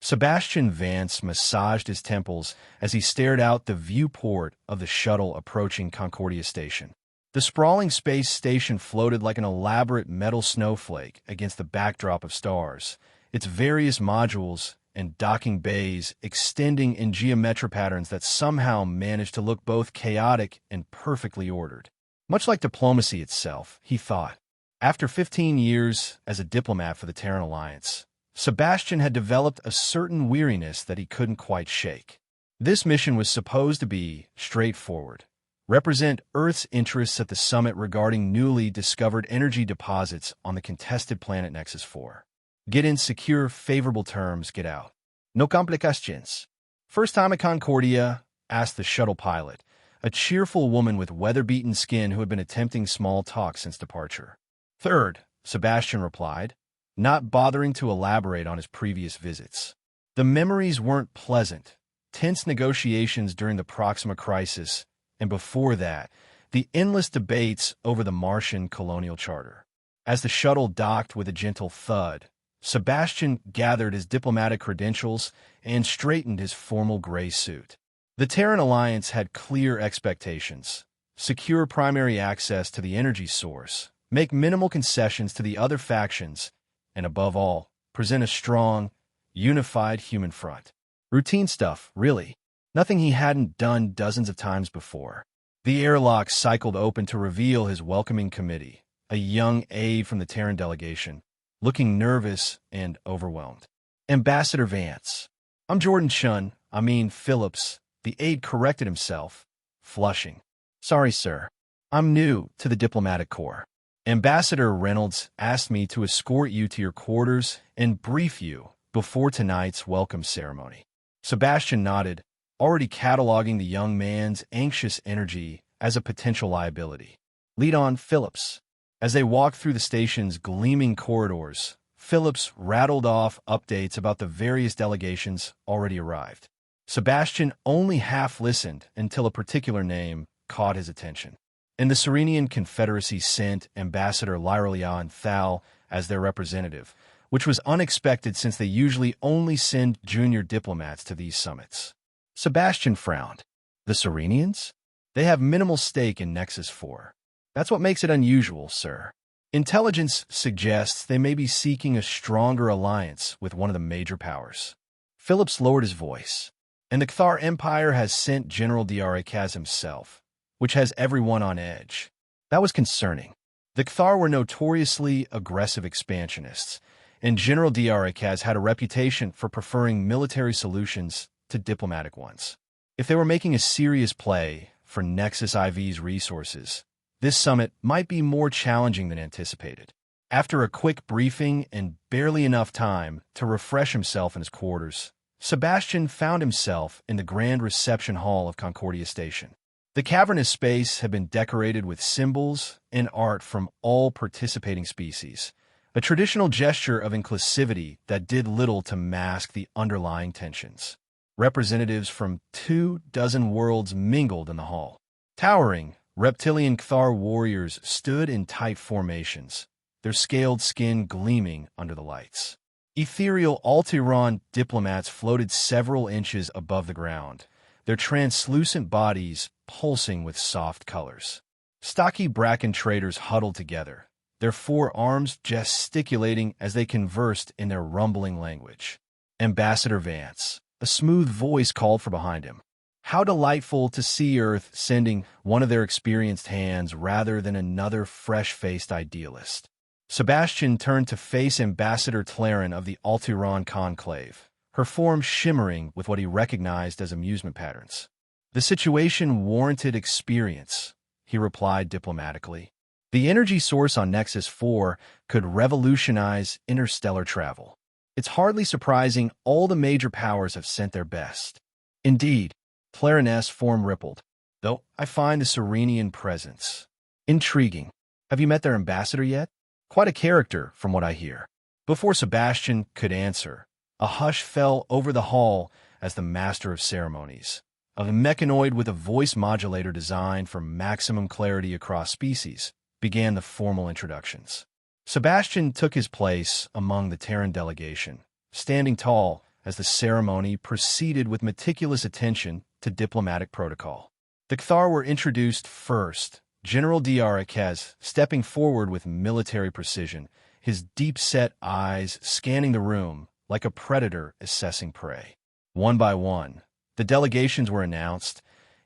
Sebastian Vance massaged his temples as he stared out the viewport of the shuttle approaching Concordia Station. The sprawling space station floated like an elaborate metal snowflake against the backdrop of stars, its various modules and docking bays extending in geometric patterns that somehow managed to look both chaotic and perfectly ordered. Much like diplomacy itself, he thought. After 15 years as a diplomat for the Terran Alliance, Sebastian had developed a certain weariness that he couldn't quite shake. This mission was supposed to be straightforward. Represent Earth's interests at the summit regarding newly discovered energy deposits on the contested planet Nexus 4. Get in secure, favorable terms, get out. No complications. First time at Concordia? Asked the shuttle pilot, a cheerful woman with weather-beaten skin who had been attempting small talk since departure. Third, Sebastian replied, not bothering to elaborate on his previous visits. The memories weren't pleasant. Tense negotiations during the Proxima crisis, and before that, the endless debates over the Martian colonial charter. As the shuttle docked with a gentle thud, Sebastian gathered his diplomatic credentials and straightened his formal gray suit. The Terran Alliance had clear expectations: secure primary access to the energy source, make minimal concessions to the other factions, and above all, present a strong, unified human front. Routine stuff, really. Nothing he hadn't done dozens of times before. The airlock cycled open to reveal his welcoming committee, a young aide from the Terran delegation, looking nervous and overwhelmed. Ambassador Vance. I'm Jordan Phillips. The aide corrected himself, flushing. Sorry, sir. I'm new to the diplomatic corps. Ambassador Reynolds asked me to escort you to your quarters and brief you before tonight's welcome ceremony. Sebastian nodded, already cataloging the young man's anxious energy as a potential liability. Lead on, Phillips. As they walked through the station's gleaming corridors, Phillips rattled off updates about the various delegations already arrived. Sebastian only half listened until a particular name caught his attention. And the Serenian Confederacy sent Ambassador Lyralian Thal as their representative, which was unexpected since they usually only send junior diplomats to these summits. Sebastian frowned. The Serenians? They have minimal stake in Nexus 4. That's what makes it unusual, sir. Intelligence suggests they may be seeking a stronger alliance with one of the major powers. Phillips lowered his voice. And the Cthar Empire has sent General Diarakaz himself, which has everyone on edge. That was concerning. The Cthar were notoriously aggressive expansionists, and General Diarakaz had a reputation for preferring military solutions to diplomatic ones. If they were making a serious play for Nexus IV's resources, this summit might be more challenging than anticipated. After a quick briefing and barely enough time to refresh himself in his quarters, Sebastian found himself in the grand reception hall of Concordia Station. The cavernous space had been decorated with symbols and art from all participating species, a traditional gesture of inclusivity that did little to mask the underlying tensions. Representatives from 24 worlds mingled in the hall. Towering, reptilian Cthar warriors stood in tight formations, their scaled skin gleaming under the lights. Ethereal Altiron diplomats floated several inches above the ground, their translucent bodies pulsing with soft colors. Stocky Bracken traders huddled together, their forearms gesticulating as they conversed in their rumbling language. Ambassador Vance, a smooth voice called from behind him. How delightful to see Earth sending one of their experienced hands rather than another fresh-faced idealist. Sebastian turned to face Ambassador Tlaren of the Altiron Conclave, her form shimmering with what he recognized as amusement patterns. The situation warranted experience, he replied diplomatically. The energy source on Nexus 4 could revolutionize interstellar travel. It's hardly surprising all the major powers have sent their best. Indeed, Clarinet's form rippled, though I find the Serenian presence intriguing. Have you met their ambassador yet? Quite a character, from what I hear. Before Sebastian could answer, a hush fell over the hall as the master of ceremonies, a mechanoid with a voice modulator designed for maximum clarity across species, began the formal introductions. Sebastian took his place among the Terran delegation, standing tall, as the ceremony proceeded with meticulous attention to diplomatic protocol. The Kthar were introduced first, General Diarikaz stepping forward with military precision, his deep-set eyes scanning the room like a predator assessing prey. One by one, the delegations were announced,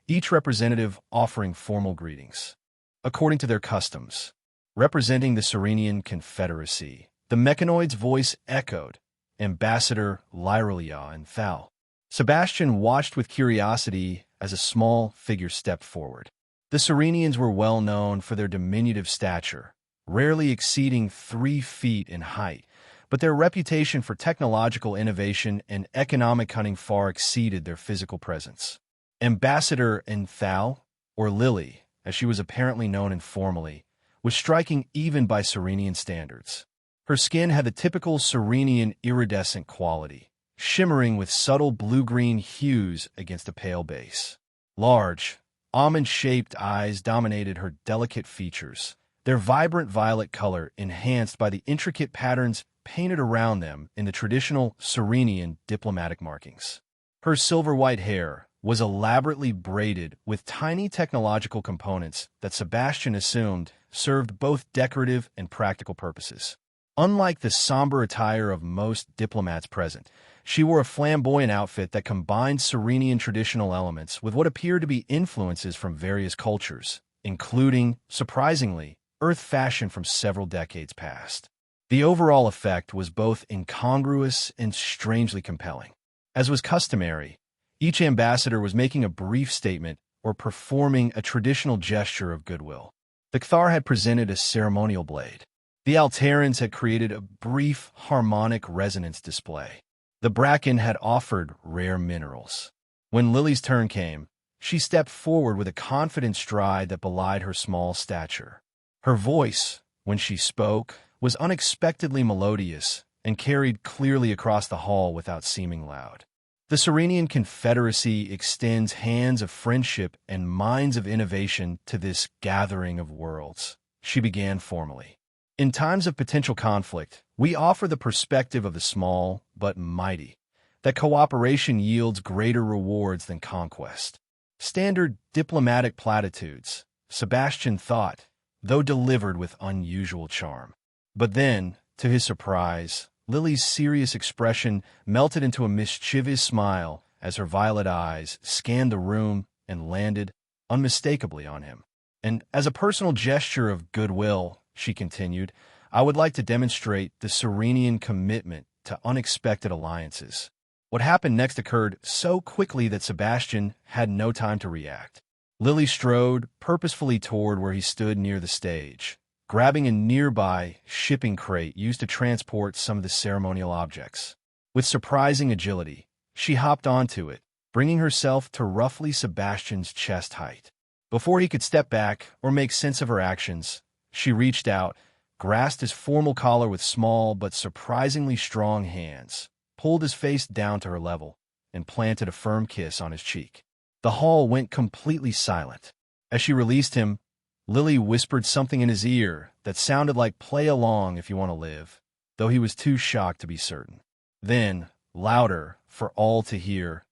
each representative offering formal greetings. According to their customs, representing the Serenian Confederacy, the mechanoid's voice echoed, Ambassador Lyralia and Thal. Sebastian watched with curiosity as a small figure stepped forward. The Serenians were well known for their diminutive stature, rarely exceeding 3 feet in height, but their reputation for technological innovation and economic cunning far exceeded their physical presence. Ambassador Enthal, or Lily, as she was apparently known informally, was striking even by Serenian standards. Her skin had the typical Serenian iridescent quality, shimmering with subtle blue-green hues against a pale base. Large, almond-shaped eyes dominated her delicate features, their vibrant violet color enhanced by the intricate patterns painted around them in the traditional Serenian diplomatic markings. Her silver-white hair was elaborately braided with tiny technological components that Sebastian assumed served both decorative and practical purposes. Unlike the somber attire of most diplomats present, she wore a flamboyant outfit that combined Serenian traditional elements with what appeared to be influences from various cultures, including, surprisingly, Earth fashion from several decades past. The overall effect was both incongruous and strangely compelling. As was customary, each ambassador was making a brief statement or performing a traditional gesture of goodwill. The Kthar had presented a ceremonial blade. The Alterans had created a brief harmonic resonance display. The Bracken had offered rare minerals. When Lily's turn came, she stepped forward with a confident stride that belied her small stature. Her voice, when she spoke, was unexpectedly melodious and carried clearly across the hall without seeming loud. The Serenian Confederacy extends hands of friendship and minds of innovation to this gathering of worlds, she began formally. In times of potential conflict, we offer the perspective of the small but mighty, that cooperation yields greater rewards than conquest. Standard diplomatic platitudes, Sebastian thought, though delivered with unusual charm. But then, to his surprise, Lily's serious expression melted into a mischievous smile as her violet eyes scanned the room and landed, unmistakably, on him. And as a personal gesture of goodwill, she continued, I would like to demonstrate the Serenian commitment to unexpected alliances. What happened next occurred so quickly that Sebastian had no time to react. Lily strode purposefully toward where he stood near the stage, grabbing a nearby shipping crate used to transport some of the ceremonial objects. With surprising agility, she hopped onto it, bringing herself to roughly Sebastian's chest height. Before he could step back or make sense of her actions, she reached out, grasped his formal collar with small but surprisingly strong hands, pulled his face down to her level, and planted a firm kiss on his cheek. The hall went completely silent. As she released him, Lily whispered something in his ear that sounded like play along if you want to live, though he was too shocked to be certain. Then, louder for all to hear,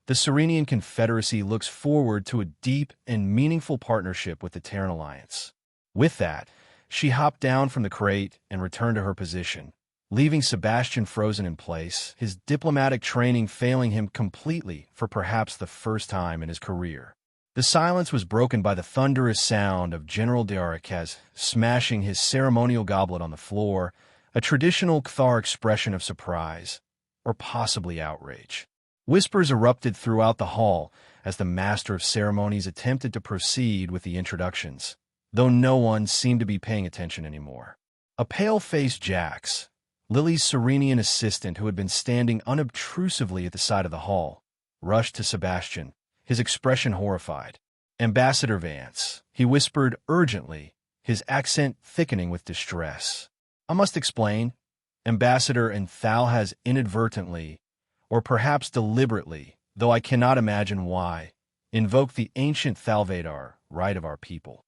the Serenian Confederacy looks forward to a deep and meaningful partnership with the Terran Alliance. With that, she hopped down from the crate and returned to her position, leaving Sebastian frozen in place, his diplomatic training failing him completely for perhaps the first time in his career. The silence was broken by the thunderous sound of General Diarikaz smashing his ceremonial goblet on the floor, a traditional Kthar expression of surprise, or possibly outrage. Whispers erupted throughout the hall as the master of ceremonies attempted to proceed with the introductions, though no one seemed to be paying attention anymore. A pale-faced Jax, Lily's Serenian assistant who had been standing unobtrusively at the side of the hall, rushed to Sebastian, his expression horrified. Ambassador Vance, he whispered urgently, his accent thickening with distress. I must explain. Ambassador Enthal has inadvertently, or perhaps deliberately, though I cannot imagine why, invoked the ancient Thalvadar right of our people.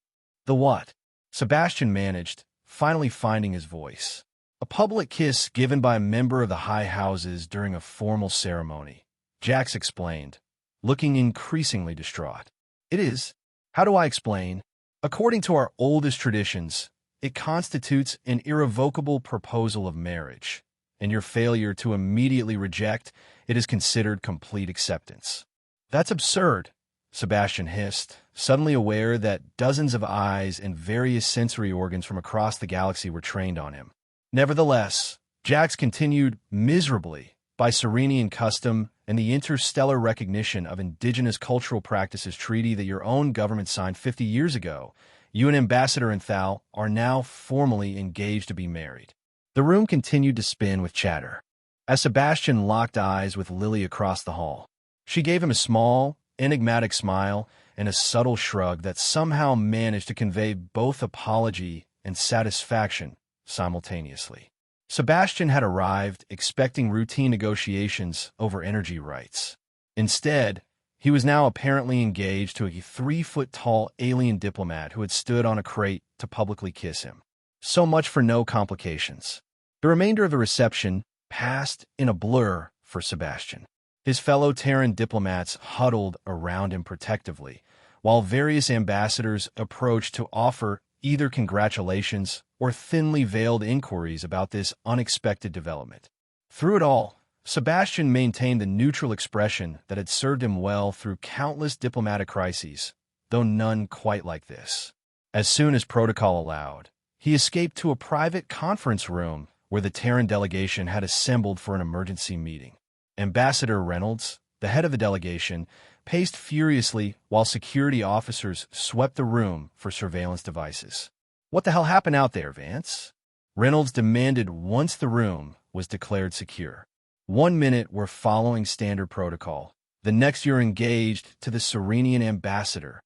The what? Sebastian managed, finally finding his voice. A public kiss given by a member of the high houses during a formal ceremony, Jax explained, looking increasingly distraught. It is. How do I explain? According to our oldest traditions, it constitutes an irrevocable proposal of marriage, and your failure to immediately reject it is considered complete acceptance. That's absurd, Sebastian hissed, suddenly aware that dozens of eyes and various sensory organs from across the galaxy were trained on him. Nevertheless, Jax continued miserably by Serenian custom and the interstellar recognition of indigenous cultural practices treaty that your own government signed 50 years ago. You and Ambassador Enthal are now formally engaged to be married. The room continued to spin with chatter, as Sebastian locked eyes with Lily across the hall. She gave him a small, enigmatic smile and a subtle shrug that somehow managed to convey both apology and satisfaction simultaneously. Sebastian had arrived expecting routine negotiations over energy rights. Instead, he was now apparently engaged to a 3-foot-tall alien diplomat who had stood on a crate to publicly kiss him. So much for no complications. The remainder of the reception passed in a blur for Sebastian. His fellow Terran diplomats huddled around him protectively, while various ambassadors approached to offer either congratulations or thinly veiled inquiries about this unexpected development. Through it all, Sebastian maintained the neutral expression that had served him well through countless diplomatic crises, though none quite like this. As soon as protocol allowed, he escaped to a private conference room where the Terran delegation had assembled for an emergency meeting. Ambassador Reynolds, the head of the delegation, paced furiously while security officers swept the room for surveillance devices. "What the hell happened out there, Vance?" Reynolds demanded once the room was declared secure. "1 minute we're following standard protocol. The next you're engaged to the Serenian ambassador."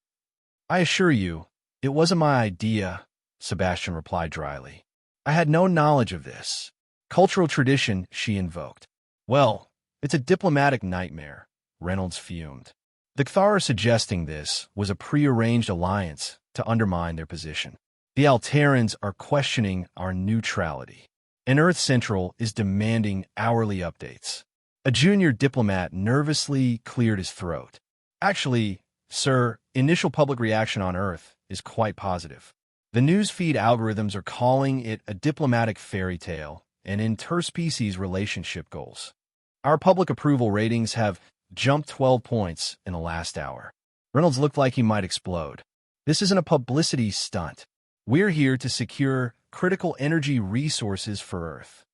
"I assure you, it wasn't my idea," Sebastian replied dryly. "I had no knowledge of this. Cultural tradition," she invoked. "Well, it's a diplomatic nightmare," Reynolds fumed. The Kthar suggesting this was a prearranged alliance to undermine their position. The Alterans are questioning our neutrality, and Earth Central is demanding hourly updates. A junior diplomat nervously cleared his throat. "Actually, sir, initial public reaction on Earth is quite positive. The newsfeed algorithms are calling it a diplomatic fairy tale and interspecies relationship goals. Our public approval ratings have jumped 12 points in the last hour." Reynolds looked like he might explode. "This isn't a publicity stunt. We're here to secure critical energy resources for Earth,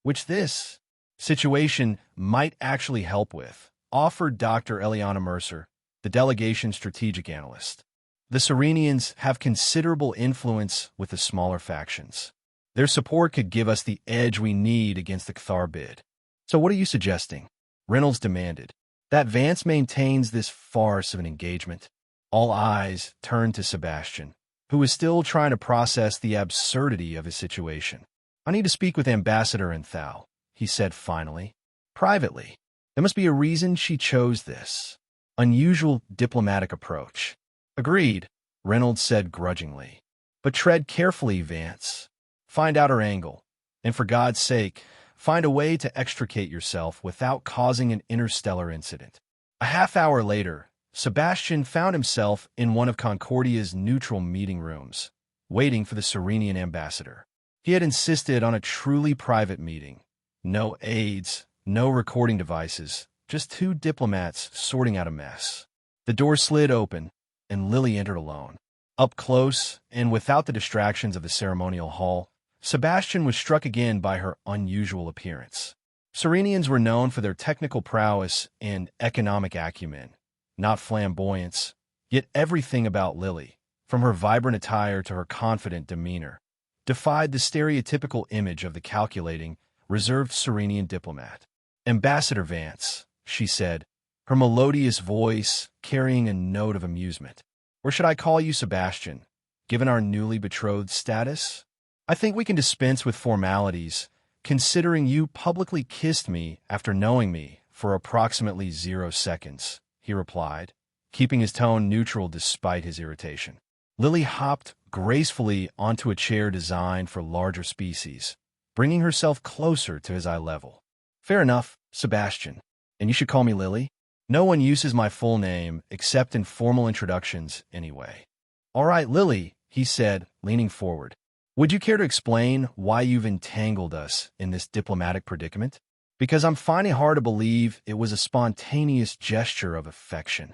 which this situation might actually help with," offered Dr. Eliana Mercer, the delegation's strategic analyst. "The Serenians have considerable influence with the smaller factions. Their support could give us the edge we need against the Kthar bid." "So what are you suggesting?" Reynolds demanded. "That Vance maintains this farce of an engagement." All eyes turned to Sebastian, who was still trying to process the absurdity of his situation. "I need to speak with Ambassador Enthal," he said finally. "Privately. There must be a reason she chose this unusual diplomatic approach." "Agreed," Reynolds said grudgingly. "But tread carefully, Vance. Find out her angle, and for God's sake, find a way to extricate yourself without causing an interstellar incident." A half-hour later, Sebastian found himself in one of Concordia's neutral meeting rooms, waiting for the Serenian ambassador. He had insisted on a truly private meeting. No aides, no recording devices, just 2 diplomats sorting out a mess. The door slid open, and Lily entered alone. Up close, and without the distractions of the ceremonial hall, Sebastian was struck again by her unusual appearance. Serenians were known for their technical prowess and economic acumen, not flamboyance, yet everything about Lily, from her vibrant attire to her confident demeanor, defied the stereotypical image of the calculating, reserved Serenian diplomat. "Ambassador Vance," she said, her melodious voice carrying a note of amusement. "Or should I call you Sebastian, given our newly betrothed status? I think we can dispense with formalities, considering you publicly kissed me after knowing me for approximately 0 seconds," he replied, keeping his tone neutral despite his irritation. Lily hopped gracefully onto a chair designed for larger species, bringing herself closer to his eye level. Fair enough, Sebastian. And you should call me Lily. No one uses my full name except in formal introductions anyway. All right, Lily, he said, leaning forward. Would you care to explain why you've entangled us in this diplomatic predicament? Because I'm finding it hard to believe it was a spontaneous gesture of affection.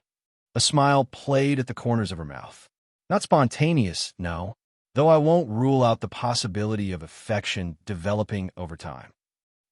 A smile played at the corners of her mouth. Not spontaneous, no, though I won't rule out the possibility of affection developing over time.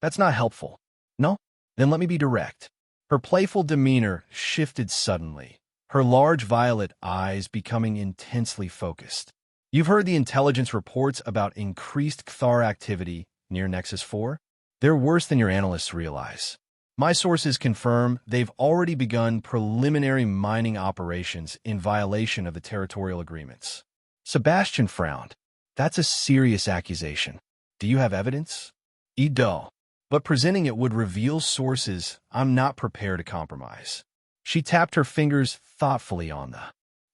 That's not helpful. No? Then let me be direct. Her playful demeanor shifted suddenly, her large violet eyes becoming intensely focused. You've heard the intelligence reports about increased Cthar activity near Nexus 4? They're worse than your analysts realize. My sources confirm they've already begun preliminary mining operations in violation of the territorial agreements. Sebastian frowned. That's a serious accusation. Do you have evidence? Ido. But presenting it would reveal sources I'm not prepared to compromise. She tapped her fingers thoughtfully on the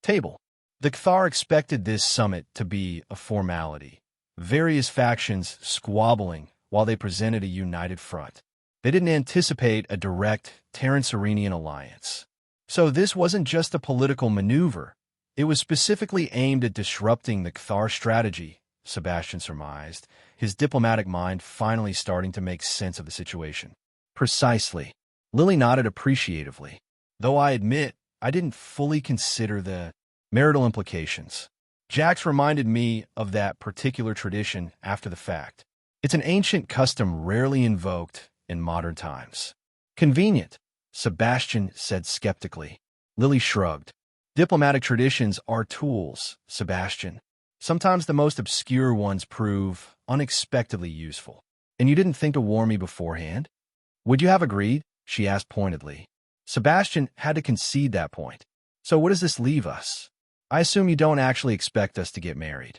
table. The Cthar expected this summit to be a formality, various factions squabbling while they presented a united front. They didn't anticipate a direct Terran-Serenian alliance. So this wasn't just a political maneuver. It was specifically aimed at disrupting the Cthar strategy, Sebastian surmised, his diplomatic mind finally starting to make sense of the situation. Precisely. Lily nodded appreciatively, though I admit I didn't fully consider the marital implications. Jax reminded me of that particular tradition after the fact. It's an ancient custom rarely invoked in modern times. Convenient, Sebastian said skeptically. Lily shrugged. Diplomatic traditions are tools, Sebastian. Sometimes the most obscure ones prove unexpectedly useful. And you didn't think to warn me beforehand? Would you have agreed? She asked pointedly. Sebastian had to concede that point. So what does this leave us? I assume you don't actually expect us to get married.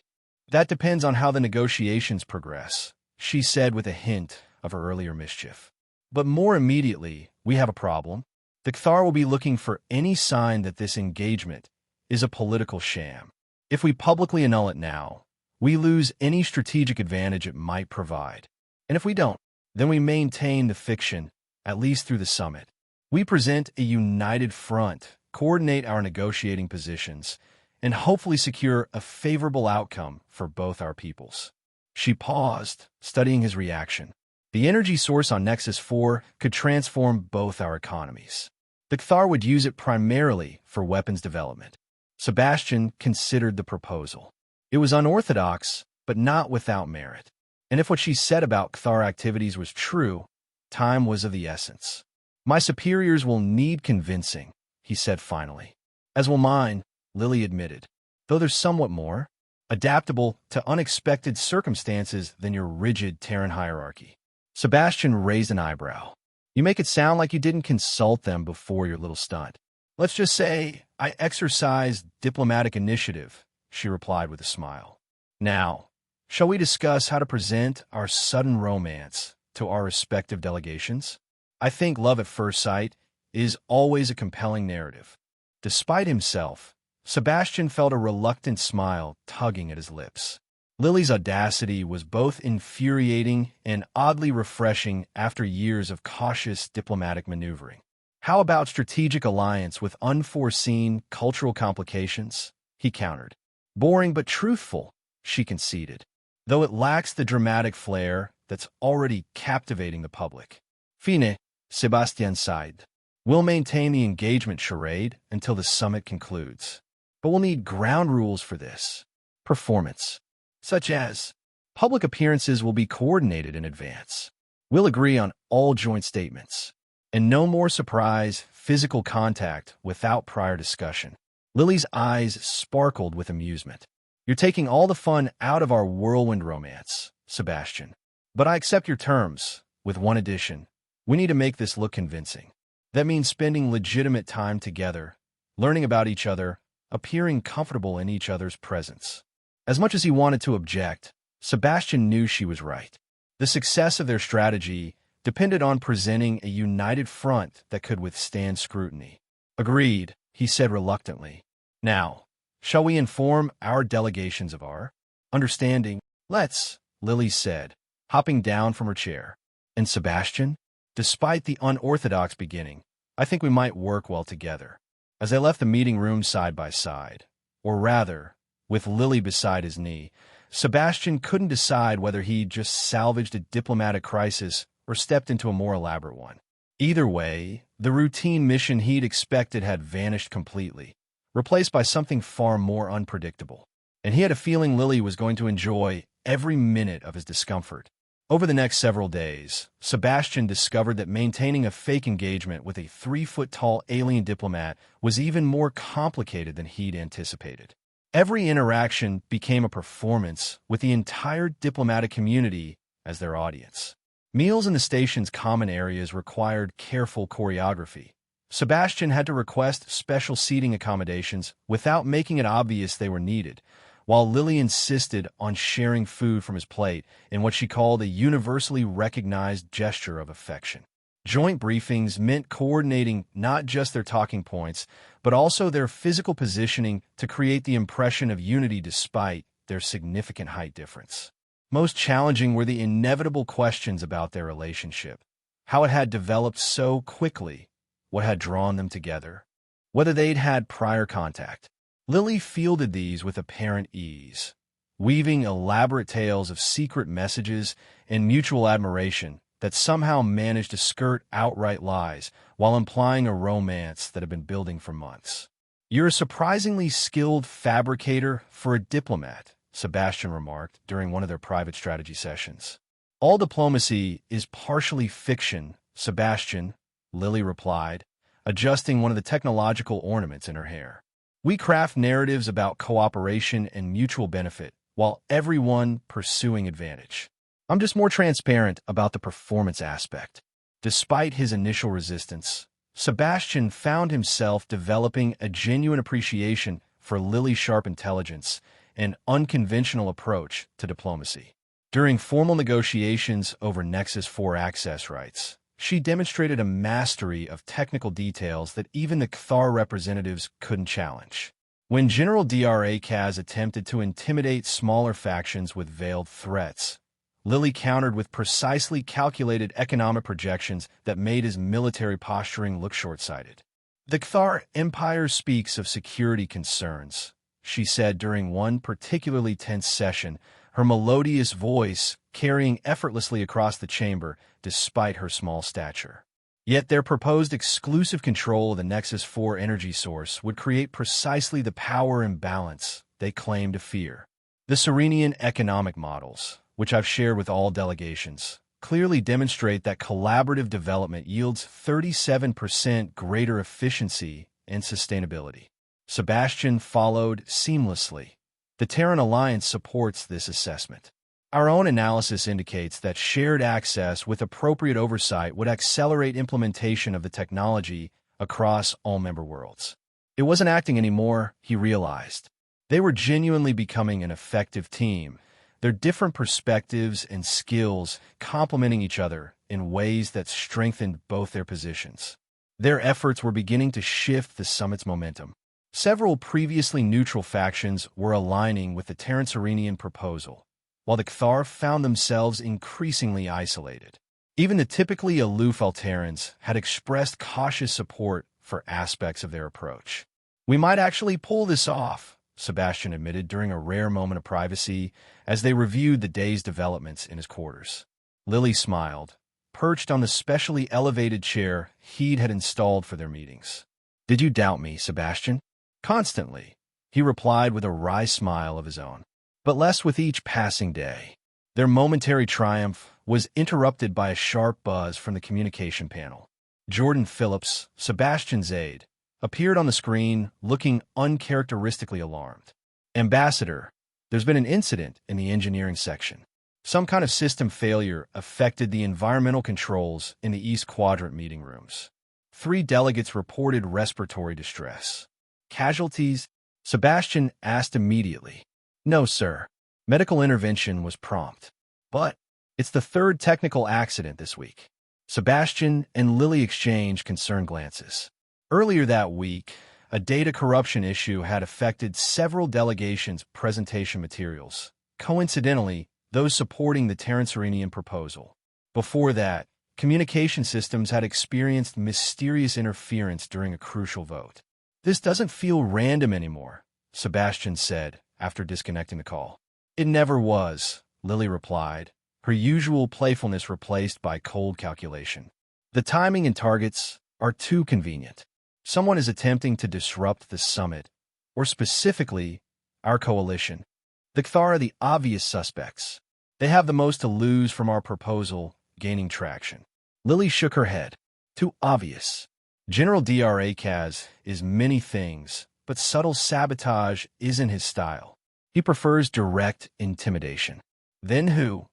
That depends on how the negotiations progress, she said with a hint of her earlier mischief. But more immediately, we have a problem. The Cthar will be looking for any sign that this engagement is a political sham. If we publicly annul it now, we lose any strategic advantage it might provide. And if we don't, then we maintain the fiction, at least through the summit. We present a united front, coordinate our negotiating positions, and hopefully secure a favorable outcome for both our peoples. She paused, studying his reaction. The energy source on Nexus 4 could transform both our economies. The Cthar would use it primarily for weapons development. Sebastian considered the proposal. It was unorthodox, but not without merit. And if what she said about Cthar activities was true, time was of the essence. My superiors will need convincing, he said finally. As will mine, Lily admitted, though there's somewhat more adaptable to unexpected circumstances than your rigid Terran hierarchy. Sebastian raised an eyebrow. You make it sound like you didn't consult them before your little stunt. Let's just say I exercised diplomatic initiative, she replied with a smile. Now, shall we discuss how to present our sudden romance to our respective delegations? I think love at first sight is always a compelling narrative. Despite himself, Sebastian felt a reluctant smile tugging at his lips. Lily's audacity was both infuriating and oddly refreshing after years of cautious diplomatic maneuvering. How about strategic alliance with unforeseen cultural complications? He countered. Boring but truthful, she conceded, though it lacks the dramatic flair that's already captivating the public. Fine, Sebastian sighed. We'll maintain the engagement charade until the summit concludes. But we'll need ground rules for this. Performance, such as public appearances will be coordinated in advance. We'll agree on all joint statements. And no more surprise, physical contact without prior discussion. Lily's eyes sparkled with amusement. You're taking all the fun out of our whirlwind romance, Sebastian. But I accept your terms, with one addition. We need to make this look convincing. That means spending legitimate time together, learning about each other, appearing comfortable in each other's presence. As much as he wanted to object, Sebastian knew she was right. The success of their strategy depended on presenting a united front that could withstand scrutiny. Agreed, he said reluctantly. Now, shall we inform our delegations of our understanding? Let's, Lily said, hopping down from her chair. And Sebastian? Despite the unorthodox beginning, I think we might work well together. As they left the meeting room side by side, or rather, with Lily beside his knee, Sebastian couldn't decide whether he'd just salvaged a diplomatic crisis or stepped into a more elaborate one. Either way, the routine mission he'd expected had vanished completely, replaced by something far more unpredictable. And he had a feeling Lily was going to enjoy every minute of his discomfort. Over the next several days, Sebastian discovered that maintaining a fake engagement with a 3-foot-tall alien diplomat was even more complicated than he'd anticipated. Every interaction became a performance with the entire diplomatic community as their audience. Meals in the station's common areas required careful choreography. Sebastian had to request special seating accommodations without making it obvious they were needed, while Lily insisted on sharing food from his plate in what she called a universally recognized gesture of affection. Joint briefings meant coordinating not just their talking points, but also their physical positioning to create the impression of unity despite their significant height difference. Most challenging were the inevitable questions about their relationship, how it had developed so quickly, what had drawn them together, whether they'd had prior contact. Lily fielded these with apparent ease, weaving elaborate tales of secret messages and mutual admiration that somehow managed to skirt outright lies while implying a romance that had been building for months. "You're a surprisingly skilled fabricator for a diplomat," Sebastian remarked during one of their private strategy sessions. "All diplomacy is partially fiction, Sebastian," Lily replied, adjusting one of the technological ornaments in her hair. "We craft narratives about cooperation and mutual benefit, while everyone pursuing advantage. I'm just more transparent about the performance aspect." Despite his initial resistance, Sebastian found himself developing a genuine appreciation for Lily's sharp intelligence and unconventional approach to diplomacy. During formal negotiations over Nexus 4 access rights, she demonstrated a mastery of technical details that even the Cathar representatives couldn't challenge. When General Dra Kaz attempted to intimidate smaller factions with veiled threats, Lily countered with precisely calculated economic projections that made his military posturing look short-sighted. "The Cathar Empire speaks of security concerns," she said during one particularly tense session, her melodious voice carrying effortlessly across the chamber despite her small stature. Yet their proposed exclusive control of the Nexus 4 energy source would create precisely the power imbalance they claim to fear. The Serenian economic models, which I've shared with all delegations, clearly demonstrate that collaborative development yields 37% greater efficiency and sustainability. Sebastian followed seamlessly. "The Terran Alliance supports this assessment. Our own analysis indicates that shared access with appropriate oversight would accelerate implementation of the technology across all member worlds." It wasn't acting anymore, he realized. They were genuinely becoming an effective team, their different perspectives and skills complementing each other in ways that strengthened both their positions. Their efforts were beginning to shift the summit's momentum. Several previously neutral factions were aligning with the Terran-Serenian proposal, while the Cathar found themselves increasingly isolated. Even the typically aloof Alterans had expressed cautious support for aspects of their approach. "We might actually pull this off," Sebastian admitted during a rare moment of privacy as they reviewed the day's developments in his quarters. Lily smiled, perched on the specially elevated chair he had installed for their meetings. "Did you doubt me, Sebastian?" "Constantly," he replied with a wry smile of his own. But less with each passing day. Their momentary triumph was interrupted by a sharp buzz from the communication panel. Jordan Phillips, Sebastian's aide, appeared on the screen looking uncharacteristically alarmed. "Ambassador, there's been an incident in the engineering section. Some kind of system failure affected the environmental controls in the East Quadrant meeting rooms. 3 delegates reported respiratory distress. Casualties?" Sebastian asked immediately. "No, sir. Medical intervention was prompt. But it's the 3rd technical accident this week." Sebastian and Lily exchanged concerned glances. Earlier that week, a data corruption issue had affected several delegations' presentation materials. Coincidentally, those supporting the Terran-Serenian proposal. Before that, communication systems had experienced mysterious interference during a crucial vote. "This doesn't feel random anymore," Sebastian said after disconnecting the call. "It never was," Lily replied, her usual playfulness replaced by cold calculation. "The timing and targets are too convenient. Someone is attempting to disrupt the summit, or specifically, our coalition. The Kthar are the obvious suspects. They have the most to lose from our proposal gaining traction." Lily shook her head. "Too obvious. General Dra Kaz is many things, but subtle sabotage isn't his style. He prefers direct intimidation." "Then who?"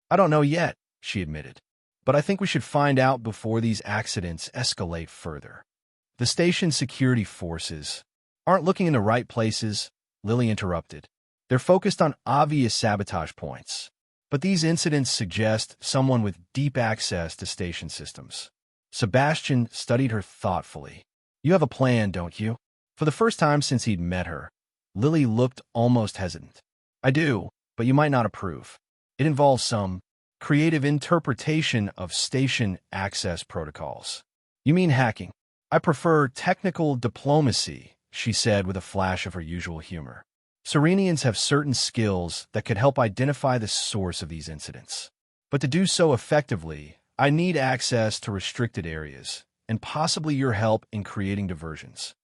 "I don't know yet," she admitted. "But I think we should find out before these accidents escalate further." "The station's security forces aren't looking in the right places," Lily interrupted. "They're focused on obvious sabotage points. But these incidents suggest someone with deep access to station systems." Sebastian studied her thoughtfully. "You have a plan, don't you?" For the first time since he'd met her, Lily looked almost hesitant. "I do, but you might not approve. It involves some creative interpretation of station access protocols." "You mean hacking?" "I prefer technical diplomacy," she said with a flash of her usual humor. "Serenians have certain skills that could help identify the source of these incidents. But to do so effectively, I need access to restricted areas, and possibly your help in creating diversions."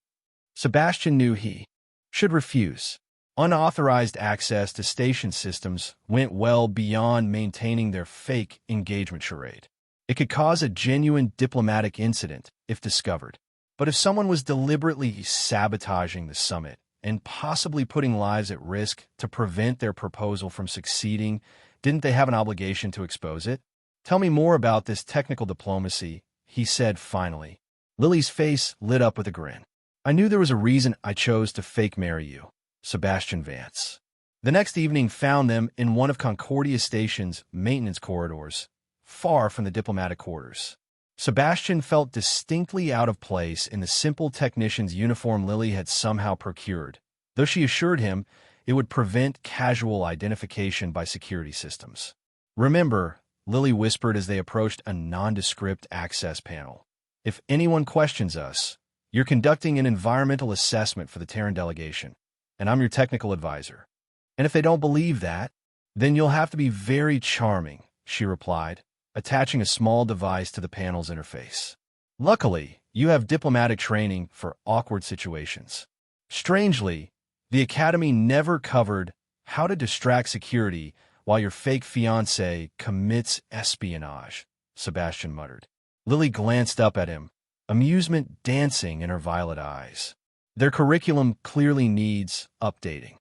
Sebastian knew he should refuse. Unauthorized access to station systems went well beyond maintaining their fake engagement charade. It could cause a genuine diplomatic incident if discovered. But if someone was deliberately sabotaging the summit and possibly putting lives at risk to prevent their proposal from succeeding, didn't they have an obligation to expose it? "Tell me more about this technical diplomacy," he said finally. Lily's face lit up with a grin. "I knew there was a reason I chose to fake marry you, Sebastian Vance." The next evening found them in one of Concordia Station's maintenance corridors, far from the diplomatic quarters. Sebastian felt distinctly out of place in the simple technician's uniform Lily had somehow procured, though she assured him it would prevent casual identification by security systems. "Remember," Lily whispered as they approached a nondescript access panel, "if anyone questions us, you're conducting an environmental assessment for the Terran delegation, and I'm your technical advisor. And if they don't believe that, then you'll have to be very charming," she replied, attaching a small device to the panel's interface. "Luckily, you have diplomatic training for awkward situations." Strangely, the Academy never covered how to distract security while your fake fiancé commits espionage, Sebastian muttered. Lily glanced up at him, amusement dancing in her violet eyes. "Their curriculum clearly needs updating."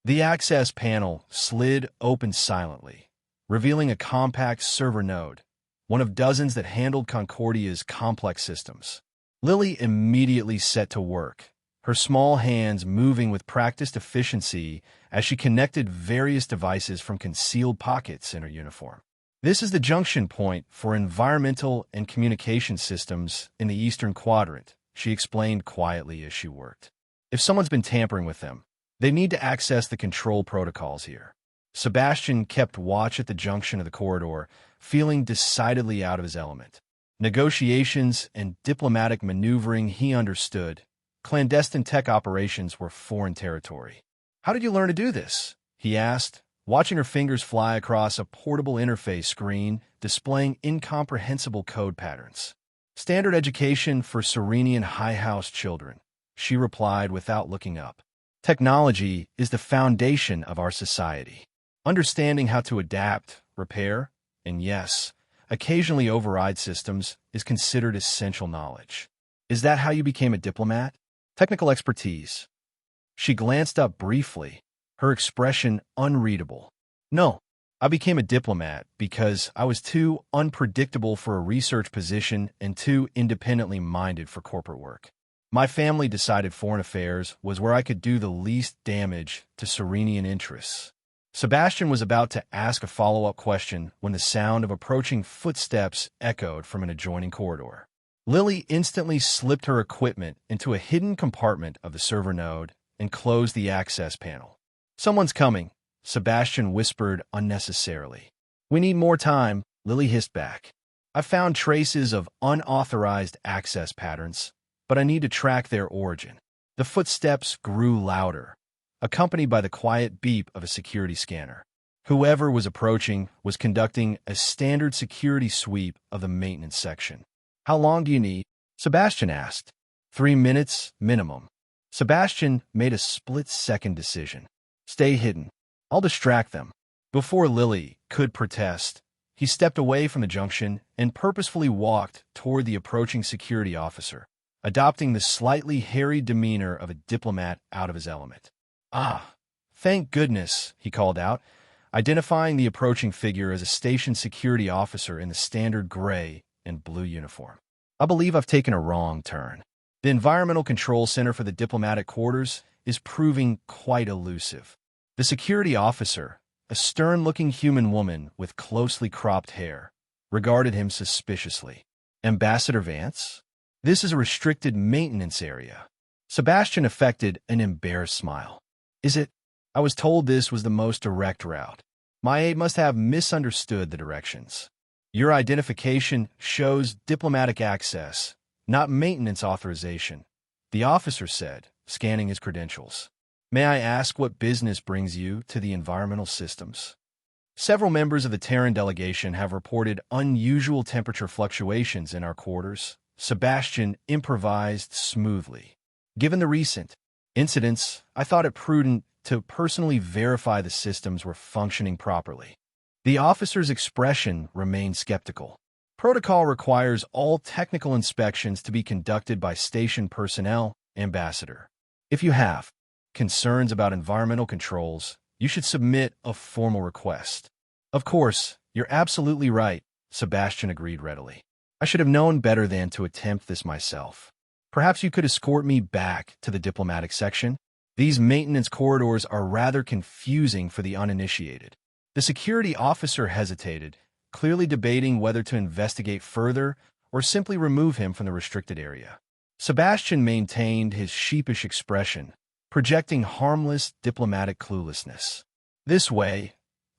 The access panel slid open silently, revealing a compact server node, one of dozens that handled Concordia's complex systems. Lily immediately set to work, her small hands moving with practiced efficiency as she connected various devices from concealed pockets in her uniform. "This is the junction point for environmental and communication systems in the Eastern Quadrant," she explained quietly as she worked. "If someone's been tampering with them, they need to access the control protocols here." Sebastian kept watch at the junction of the corridor, feeling decidedly out of his element. Negotiations and diplomatic maneuvering he understood. Clandestine tech operations were foreign territory. "How did you learn to do this?" he asked, watching her fingers fly across a portable interface screen displaying incomprehensible code patterns. "Standard education for Serenian High House children," she replied without looking up. "Technology is the foundation of our society. Understanding how to adapt, repair, and yes, occasionally override systems is considered essential knowledge." "Is that how you became a diplomat?" "Technical expertise." She glanced up briefly, her expression unreadable. "No, I became a diplomat because I was too unpredictable for a research position and too independently minded for corporate work. My family decided foreign affairs was where I could do the least damage to Serenian interests." Sebastian was about to ask a follow-up question when the sound of approaching footsteps echoed from an adjoining corridor. Lily instantly slipped her equipment into a hidden compartment of the server node and closed the access panel. "Someone's coming," Sebastian whispered unnecessarily. We need more time, Lily hissed back. I found traces of unauthorized access patterns, but I need to track their origin. The footsteps grew louder, accompanied by the quiet beep of a security scanner. Whoever was approaching was conducting a standard security sweep of the maintenance section. How long do you need? Sebastian asked. 3 minutes, minimum. Sebastian made a split-second decision. Stay hidden. I'll distract them. Before Lily could protest, he stepped away from the junction and purposefully walked toward the approaching security officer, adopting the slightly harried demeanor of a diplomat out of his element. Ah, thank goodness, he called out, identifying the approaching figure as a station security officer in the standard gray and blue uniform. I believe I've taken a wrong turn. The Environmental Control Center for the diplomatic quarters is proving quite elusive. The security officer, a stern-looking human woman with closely cropped hair, regarded him suspiciously. Ambassador Vance? This is a restricted maintenance area. Sebastian affected an embarrassed smile. Is it? I was told this was the most direct route. My aide must have misunderstood the directions. Your identification shows diplomatic access, not maintenance authorization, the officer said, scanning his credentials. May I ask what business brings you to the environmental systems? Several members of the Terran delegation have reported unusual temperature fluctuations in our quarters. Sebastian improvised smoothly. Given the recent incidents, I thought it prudent to personally verify the systems were functioning properly. The officer's expression remained skeptical. Protocol requires all technical inspections to be conducted by station personnel, Ambassador. If you have concerns about environmental controls, you should submit a formal request. Of course, you're absolutely right, Sebastian agreed readily. I should have known better than to attempt this myself. Perhaps you could escort me back to the diplomatic section? These maintenance corridors are rather confusing for the uninitiated. The security officer hesitated, clearly debating whether to investigate further or simply remove him from the restricted area. Sebastian maintained his sheepish expression, projecting harmless diplomatic cluelessness. This way,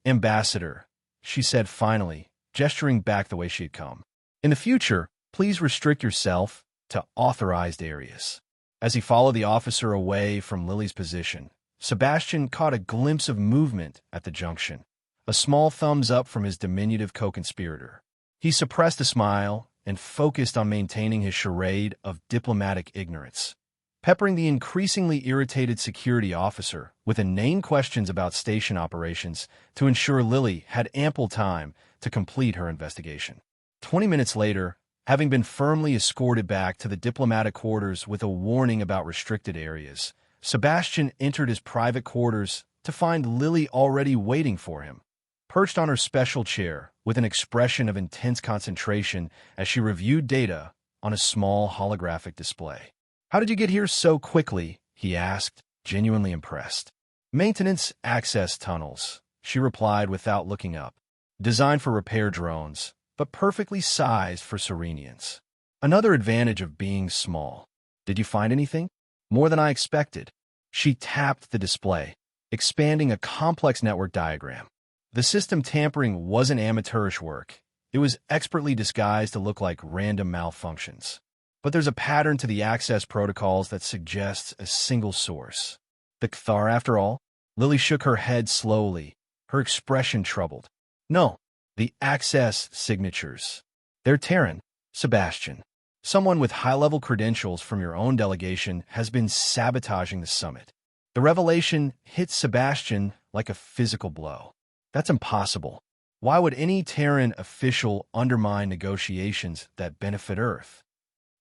Ambassador, she said finally, gesturing back the way she had come. In the future, please restrict yourself to authorized areas. As he followed the officer away from Lily's position, Sebastian caught a glimpse of movement at the junction, a small thumbs up from his diminutive co-conspirator. He suppressed a smile and focused on maintaining his charade of diplomatic ignorance, peppering the increasingly irritated security officer with inane questions about station operations to ensure Lily had ample time to complete her investigation. 20 minutes later, having been firmly escorted back to the diplomatic quarters with a warning about restricted areas, Sebastian entered his private quarters to find Lily already waiting for him, perched on her special chair with an expression of intense concentration as she reviewed data on a small holographic display. How did you get here so quickly? He asked, genuinely impressed. Maintenance access tunnels, she replied without looking up. Designed for repair drones, but perfectly sized for Serenians. Another advantage of being small. Did you find anything? More than I expected. She tapped the display, expanding a complex network diagram. The system tampering wasn't amateurish work. It was expertly disguised to look like random malfunctions. But there's a pattern to the access protocols that suggests a single source. The Cthar, after all? Lily shook her head slowly, her expression troubled. No, the access signatures. They're Terran, Sebastian. Someone with high-level credentials from your own delegation has been sabotaging the summit. The revelation hit Sebastian like a physical blow. That's impossible. Why would any Terran official undermine negotiations that benefit Earth?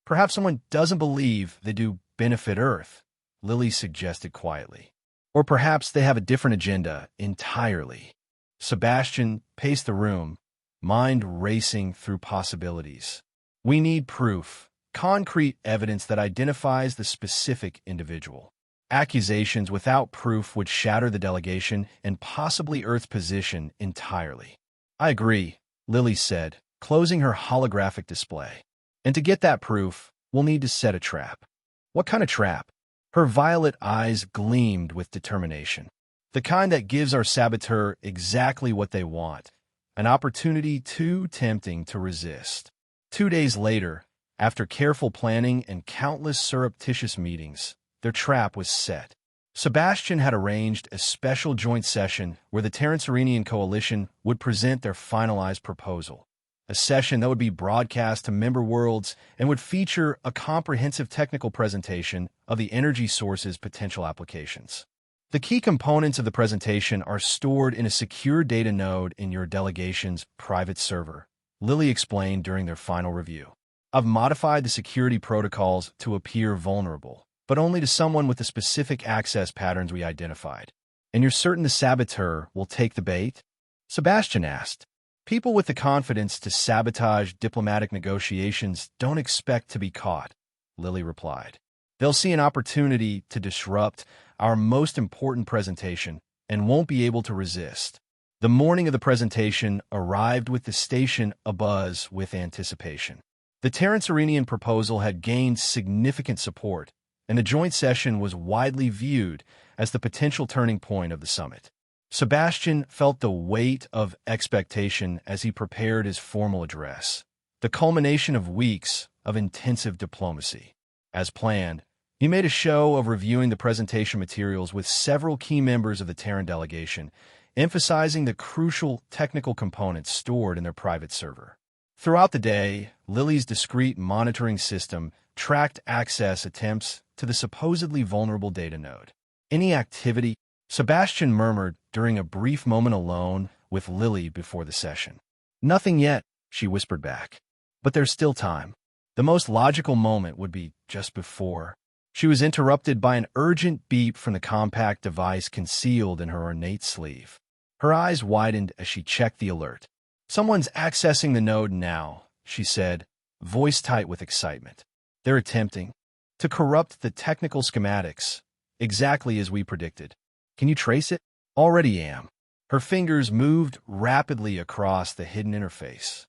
Perhaps someone doesn't believe they do benefit Earth, Lily suggested quietly. Or perhaps they have a different agenda entirely. Sebastian paced the room, mind racing through possibilities. We need proof, concrete evidence that identifies the specific individual. Accusations without proof would shatter the delegation and possibly Earth's position entirely. I agree, Lily said, closing her holographic display. And to get that proof, we'll need to set a trap. What kind of trap? Her violet eyes gleamed with determination. The kind that gives our saboteur exactly what they want, an opportunity too tempting to resist. 2 days later, after careful planning and countless surreptitious meetings, their trap was set. Sebastian had arranged a special joint session where the Terran coalition would present their finalized proposal. A session that would be broadcast to member worlds and would feature a comprehensive technical presentation of the energy source's potential applications. The key components of the presentation are stored in a secure data node in your delegation's private server, Lily explained during their final review. I've modified the security protocols to appear vulnerable, but only to someone with the specific access patterns we identified. And you're certain the saboteur will take the bait? Sebastian asked. People with the confidence to sabotage diplomatic negotiations don't expect to be caught, Lily replied. They'll see an opportunity to disrupt our most important presentation and won't be able to resist. The morning of the presentation arrived with the station abuzz with anticipation. The Terran proposal had gained significant support, and the joint session was widely viewed as the potential turning point of the summit. Sebastian felt the weight of expectation as he prepared his formal address, the culmination of weeks of intensive diplomacy. As planned, he made a show of reviewing the presentation materials with several key members of the Terran delegation, emphasizing the crucial technical components stored in their private server. Throughout the day, Lily's discreet monitoring system tracked access attempts to the supposedly vulnerable data node. Any activity, Sebastian murmured during a brief moment alone with Lily before the session. Nothing yet, she whispered back. But there's still time. The most logical moment would be just before. She was interrupted by an urgent beep from the compact device concealed in her ornate sleeve. Her eyes widened as she checked the alert. Someone's accessing the node now, she said, voice tight with excitement. They're attempting to corrupt the technical schematics, exactly as we predicted. Can you trace it? Already am. Her fingers moved rapidly across the hidden interface.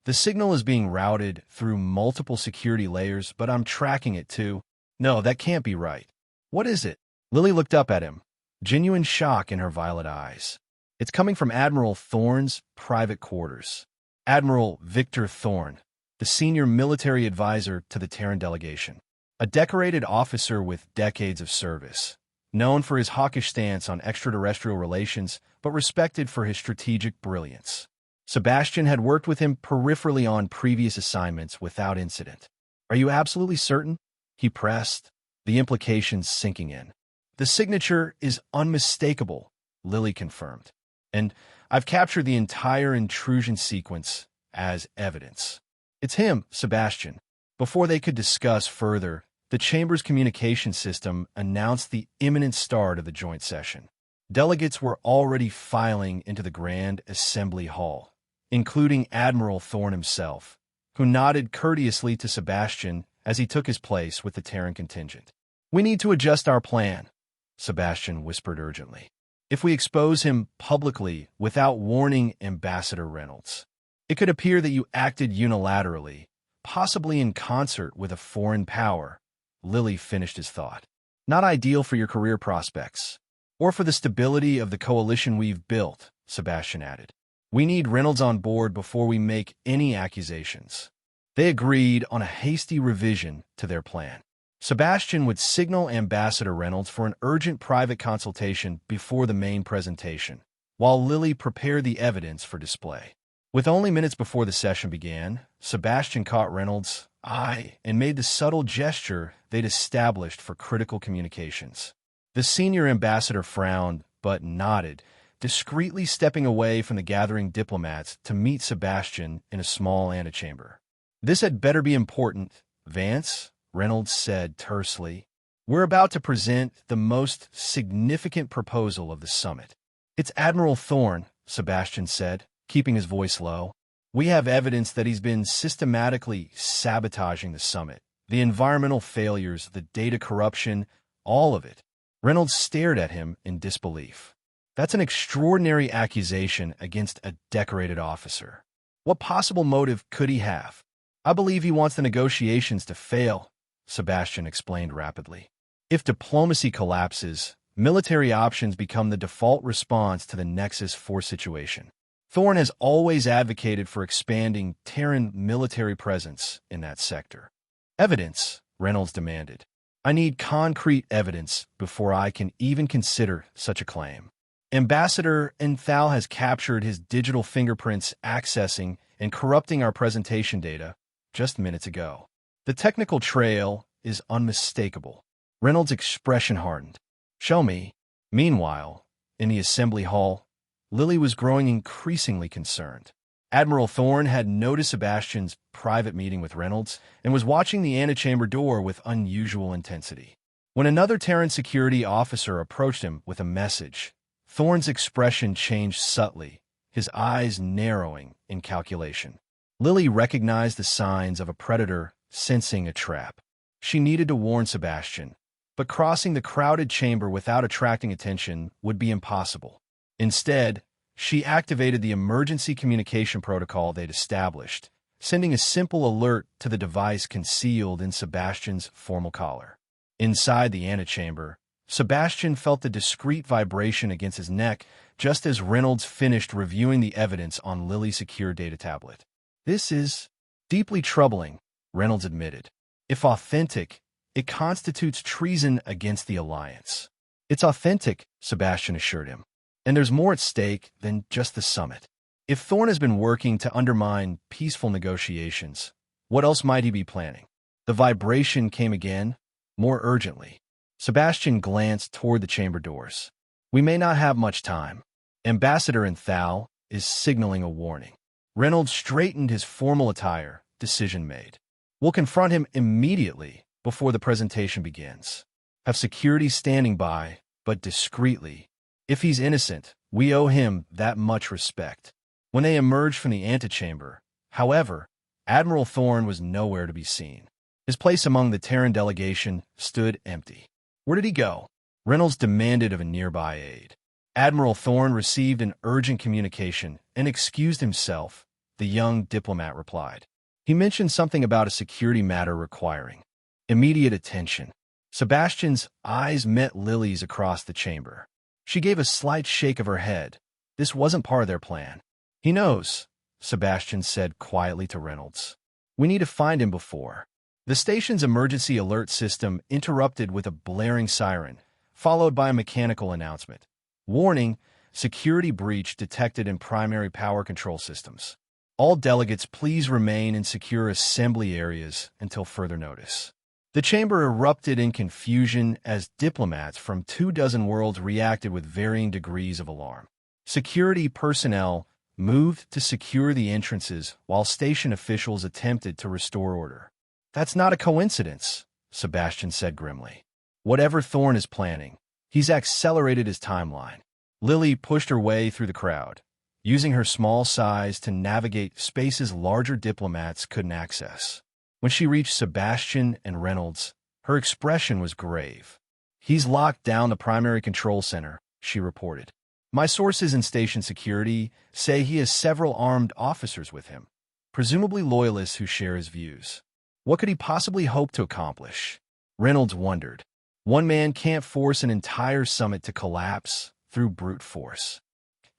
The signal is being routed through multiple security layers, but I'm tracking it too. No, that can't be right. What is it? Lily looked up at him, genuine shock in her violet eyes. It's coming from Admiral Thorne's private quarters. Admiral Victor Thorne, the senior military advisor to the Terran delegation. A decorated officer with decades of service, known for his hawkish stance on extraterrestrial relations, but respected for his strategic brilliance. Sebastian had worked with him peripherally on previous assignments without incident. Are you absolutely certain? He pressed, the implications sinking in. The signature is unmistakable, Lily confirmed. And I've captured the entire intrusion sequence as evidence. It's him, Sebastian. Before they could discuss further, the Chamber's communication system announced the imminent start of the joint session. Delegates were already filing into the Grand Assembly Hall, including Admiral Thorne himself, who nodded courteously to Sebastian as he took his place with the Terran contingent. We need to adjust our plan, Sebastian whispered urgently. If we expose him publicly without warning Ambassador Reynolds, it could appear that you acted unilaterally, possibly in concert with a foreign power. Lily finished his thought. Not ideal for your career prospects, or for the stability of the coalition we've built, Sebastian added. We need Reynolds on board before we make any accusations. They agreed on a hasty revision to their plan. Sebastian would signal Ambassador Reynolds for an urgent private consultation before the main presentation, while Lily prepared the evidence for display. With only minutes before the session began, Sebastian caught Reynolds' eye and made the subtle gesture they'd established for critical communications. The senior ambassador frowned, but nodded, discreetly stepping away from the gathering diplomats to meet Sebastian in a small antechamber. This had better be important, Vance, Reynolds said tersely. We're about to present the most significant proposal of the summit. It's Admiral Thorne, Sebastian said, keeping his voice low. We have evidence that he's been systematically sabotaging the summit. The environmental failures, the data corruption, all of it. Reynolds stared at him in disbelief. That's an extraordinary accusation against a decorated officer. What possible motive could he have? I believe he wants the negotiations to fail, Sebastian explained rapidly. If diplomacy collapses, Military options become the default response to the Nexus 4 situation. Thorne has always advocated for expanding Terran military presence in that sector. Evidence, Reynolds demanded. I need concrete evidence before I can even consider such a claim. Ambassador Enthal has captured his digital fingerprints accessing and corrupting our presentation data just minutes ago. The technical trail is unmistakable. Reynolds' expression hardened. Show me. Meanwhile, in the assembly hall, Lily was growing increasingly concerned. Admiral Thorne had noticed Sebastian's private meeting with Reynolds and was watching the antechamber door with unusual intensity. When another Terran security officer approached him with a message, Thorne's expression changed subtly, his eyes narrowing in calculation. Lily recognized the signs of a predator sensing a trap. She needed to warn Sebastian, but crossing the crowded chamber without attracting attention would be impossible. Instead, she activated the emergency communication protocol they'd established, sending a simple alert to the device concealed in Sebastian's formal collar. Inside the antechamber, Sebastian felt the discreet vibration against his neck just as Reynolds finished reviewing the evidence on Lily's secure data tablet. This is deeply troubling, Reynolds admitted. If authentic, it constitutes treason against the Alliance. It's authentic, Sebastian assured him. And there's more at stake than just the summit. If Thorne has been working to undermine peaceful negotiations, what else might he be planning? The vibration came again, more urgently. Sebastian glanced toward the chamber doors. We may not have much time. Ambassador Enthal is signaling a warning. Reynolds straightened his formal attire, decision made. We'll confront him immediately before the presentation begins. Have security standing by, but discreetly. If he's innocent, we owe him that much respect. When they emerged from the antechamber, however, Admiral Thorne was nowhere to be seen. His place among the Terran delegation stood empty. Where did he go? Reynolds demanded of a nearby aide. Admiral Thorne received an urgent communication and excused himself, the young diplomat replied. He mentioned something about a security matter requiring immediate attention. Sebastian's eyes met Lily's across the chamber. She gave a slight shake of her head. This wasn't part of their plan. He knows, Sebastian said quietly to Reynolds. We need to find him before. The station's emergency alert system interrupted with a blaring siren, followed by a mechanical announcement. Warning, security breach detected in primary power control systems. All delegates please remain in secure assembly areas until further notice. The chamber erupted in confusion as diplomats from 24 worlds reacted with varying degrees of alarm. Security personnel moved to secure the entrances while station officials attempted to restore order. That's not a coincidence, Sebastian said grimly. Whatever Thorne is planning, he's accelerated his timeline. Lily pushed her way through the crowd, using her small size to navigate spaces larger diplomats couldn't access. When she reached Sebastian and Reynolds, her expression was grave. He's locked down the primary control center, she reported. My sources in station security say he has several armed officers with him, presumably loyalists who share his views. What could he possibly hope to accomplish? Reynolds wondered. One man can't force an entire summit to collapse through brute force.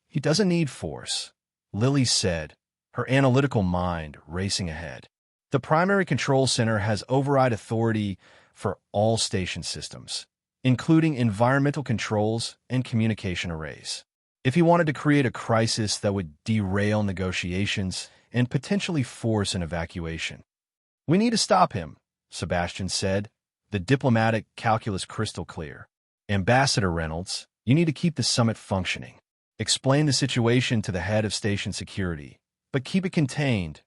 He doesn't need force, Lily said, her analytical mind racing ahead. The primary control center has override authority for all station systems, including environmental controls and communication arrays. If he wanted to create a crisis that would derail negotiations and potentially force an evacuation. We need to stop him, Sebastian said, the diplomatic calculus crystal clear. Ambassador Reynolds, you need to keep the summit functioning. Explain the situation to the head of station security, but keep it contained.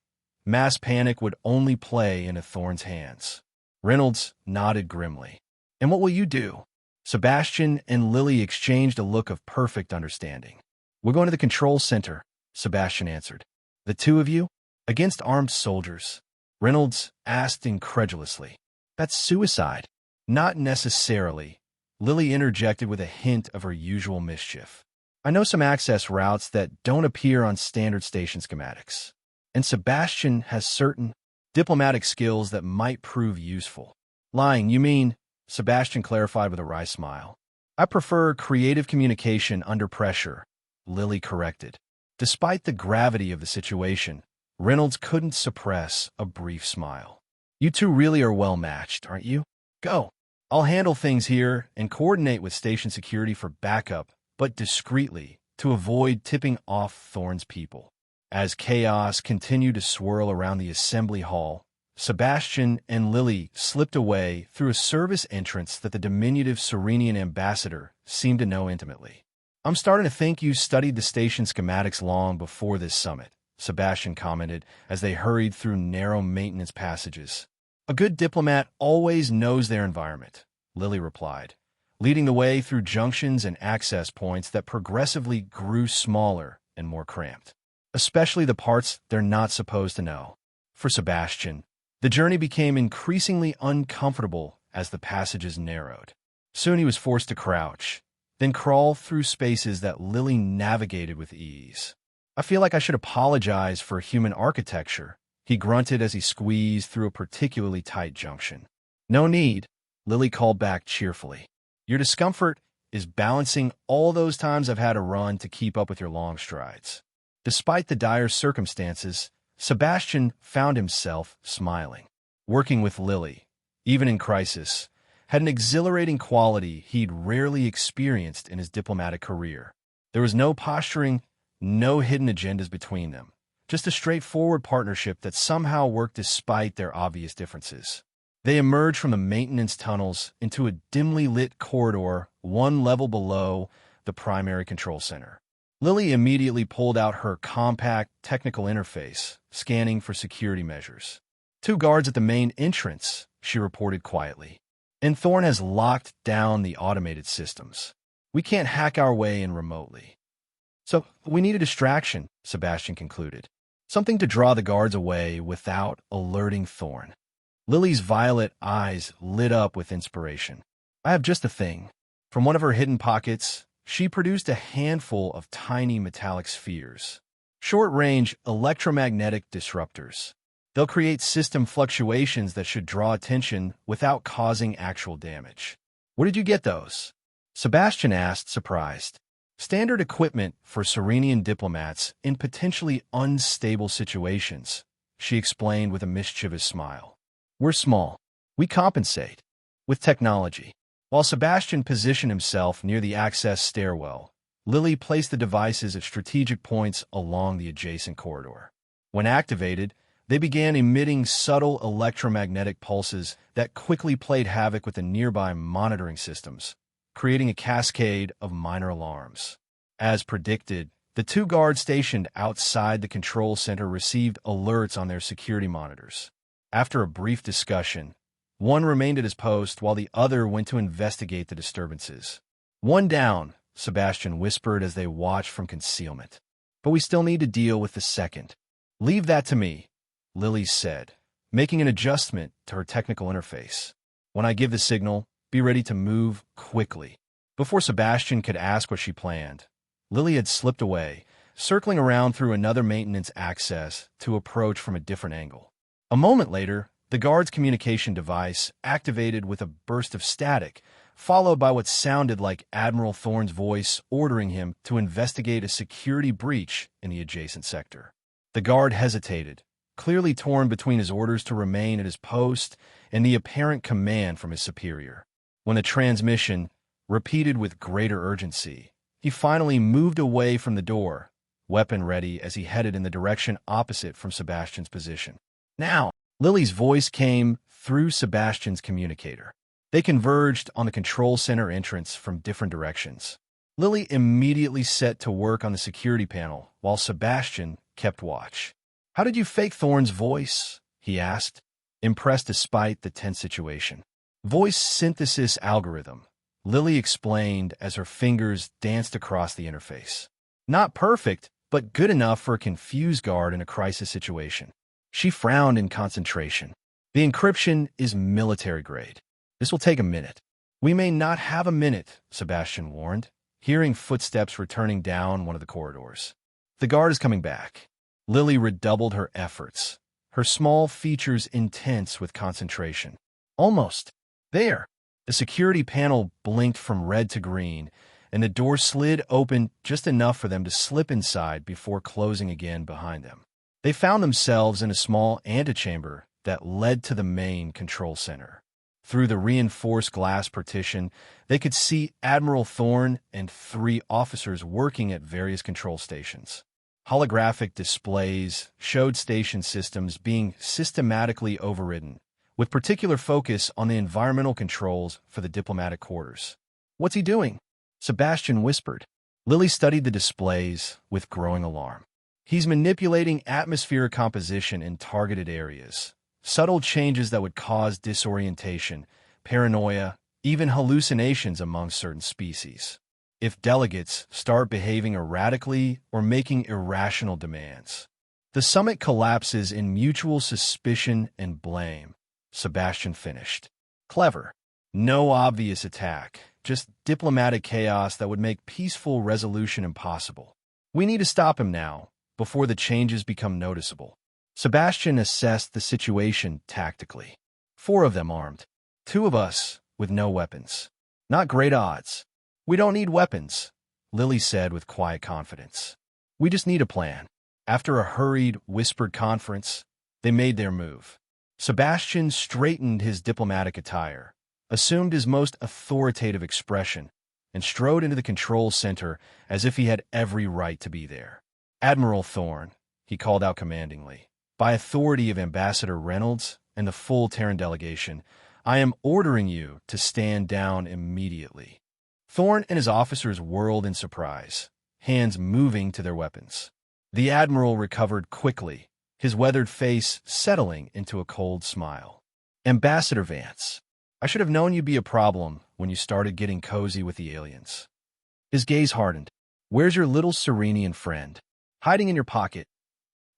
Mass panic would only play into Thorne's hands. Reynolds nodded grimly. And what will you do? Sebastian and Lily exchanged a look of perfect understanding. We're going to the control center, Sebastian answered. The two of you? Against armed soldiers? Reynolds asked incredulously. That's suicide. Not necessarily. Lily interjected with a hint of her usual mischief. I know some access routes that don't appear on standard station schematics. And Sebastian has certain diplomatic skills that might prove useful. Lying, you mean? Sebastian clarified with a wry smile. I prefer creative communication under pressure, Lily corrected. Despite the gravity of the situation, Reynolds couldn't suppress a brief smile. You two really are well matched, aren't you? Go. I'll handle things here and coordinate with station security for backup, but discreetly, to avoid tipping off Thorne's people. As chaos continued to swirl around the assembly hall, Sebastian and Lily slipped away through a service entrance that the diminutive Serenian ambassador seemed to know intimately. I'm starting to think you studied the station schematics long before this summit, Sebastian commented as they hurried through narrow maintenance passages. A good diplomat always knows their environment, Lily replied, leading the way through junctions and access points that progressively grew smaller and more cramped, especially the parts they're not supposed to know. For Sebastian, the journey became increasingly uncomfortable as the passages narrowed. Soon he was forced to crouch, then crawl through spaces that Lily navigated with ease. I feel like I should apologize for human architecture, he grunted as he squeezed through a particularly tight junction. No need, Lily called back cheerfully. Your discomfort is balancing all those times I've had to run to keep up with your long strides. Despite the dire circumstances, Sebastian found himself smiling. Working with Lily, even in crisis, had an exhilarating quality he'd rarely experienced in his diplomatic career. There was no posturing, no hidden agendas between them, just a straightforward partnership that somehow worked despite their obvious differences. They emerged from the maintenance tunnels into a dimly lit corridor one level below the primary control center. Lily immediately pulled out her compact technical interface, scanning for security measures. 2 guards at the main entrance, she reported quietly. And Thorne has locked down the automated systems. We can't hack our way in remotely. So we need a distraction, Sebastian concluded. Something to draw the guards away without alerting Thorne. Lily's violet eyes lit up with inspiration. I have just the thing. From one of her hidden pockets, she produced a handful of tiny metallic spheres. Short-range electromagnetic disruptors. They'll create system fluctuations that should draw attention without causing actual damage. Where did you get those? Sebastian asked, surprised. Standard equipment for Serenian diplomats in potentially unstable situations, she explained with a mischievous smile. We're small. We compensate. With technology. While Sebastian positioned himself near the access stairwell, Lily placed the devices at strategic points along the adjacent corridor. When activated, they began emitting subtle electromagnetic pulses that quickly played havoc with the nearby monitoring systems, creating a cascade of minor alarms. As predicted, the 2 guards stationed outside the control center received alerts on their security monitors. After a brief discussion, one remained at his post while the other went to investigate the disturbances. One down, Sebastian whispered as they watched from concealment. But we still need to deal with the second. Leave that to me, Lily said, making an adjustment to her technical interface. When I give the signal, be ready to move quickly. Before Sebastian could ask what she planned, Lily had slipped away, circling around through another maintenance access to approach from a different angle. A moment later, the guard's communication device activated with a burst of static, followed by what sounded like Admiral Thorne's voice ordering him to investigate a security breach in the adjacent sector. The guard hesitated, clearly torn between his orders to remain at his post and the apparent command from his superior. When the transmission, repeated with greater urgency, he finally moved away from the door, weapon ready as he headed in the direction opposite from Sebastian's position. Now, Lily's voice came through Sebastian's communicator. They converged on the control center entrance from different directions. Lily immediately set to work on the security panel, while Sebastian kept watch. How did you fake Thorne's voice? He asked, impressed despite the tense situation. Voice synthesis algorithm, Lily explained as her fingers danced across the interface. Not perfect, but good enough for a confused guard in a crisis situation. She frowned in concentration. The encryption is military grade. This will take a minute. We may not have a minute, Sebastian warned, hearing footsteps returning down one of the corridors. The guard is coming back. Lily redoubled her efforts, her small features intense with concentration. Almost. There. The security panel blinked from red to green, and the door slid open just enough for them to slip inside before closing again behind them. They found themselves in a small antechamber that led to the main control center. Through the reinforced glass partition, they could see Admiral Thorne and 3 officers working at various control stations. Holographic displays showed station systems being systematically overridden, with particular focus on the environmental controls for the diplomatic quarters. "What's he doing?" Sebastian whispered. Lily studied the displays with growing alarm. "He's manipulating atmospheric composition in targeted areas. Subtle changes that would cause disorientation, paranoia, even hallucinations among certain species. If delegates start behaving erratically or making irrational demands, the summit collapses in mutual suspicion and blame," Sebastian finished. "Clever. No obvious attack, just diplomatic chaos that would make peaceful resolution impossible. We need to stop him now, before the changes become noticeable." Sebastian assessed the situation tactically. 4 of them armed. 2 of us with no weapons. Not great odds. "We don't need weapons," Lily said with quiet confidence. "We just need a plan." After a hurried, whispered conference, they made their move. Sebastian straightened his diplomatic attire, assumed his most authoritative expression, and strode into the control center as if he had every right to be there. "Admiral Thorne," he called out commandingly, "by authority of Ambassador Reynolds and the full Terran delegation, I am ordering you to stand down immediately." Thorne and his officers whirled in surprise, hands moving to their weapons. The Admiral recovered quickly, his weathered face settling into a cold smile. "Ambassador Vance, I should have known you'd be a problem when you started getting cozy with the aliens." His gaze hardened. "Where's your little Serenian friend? Hiding in your pocket?"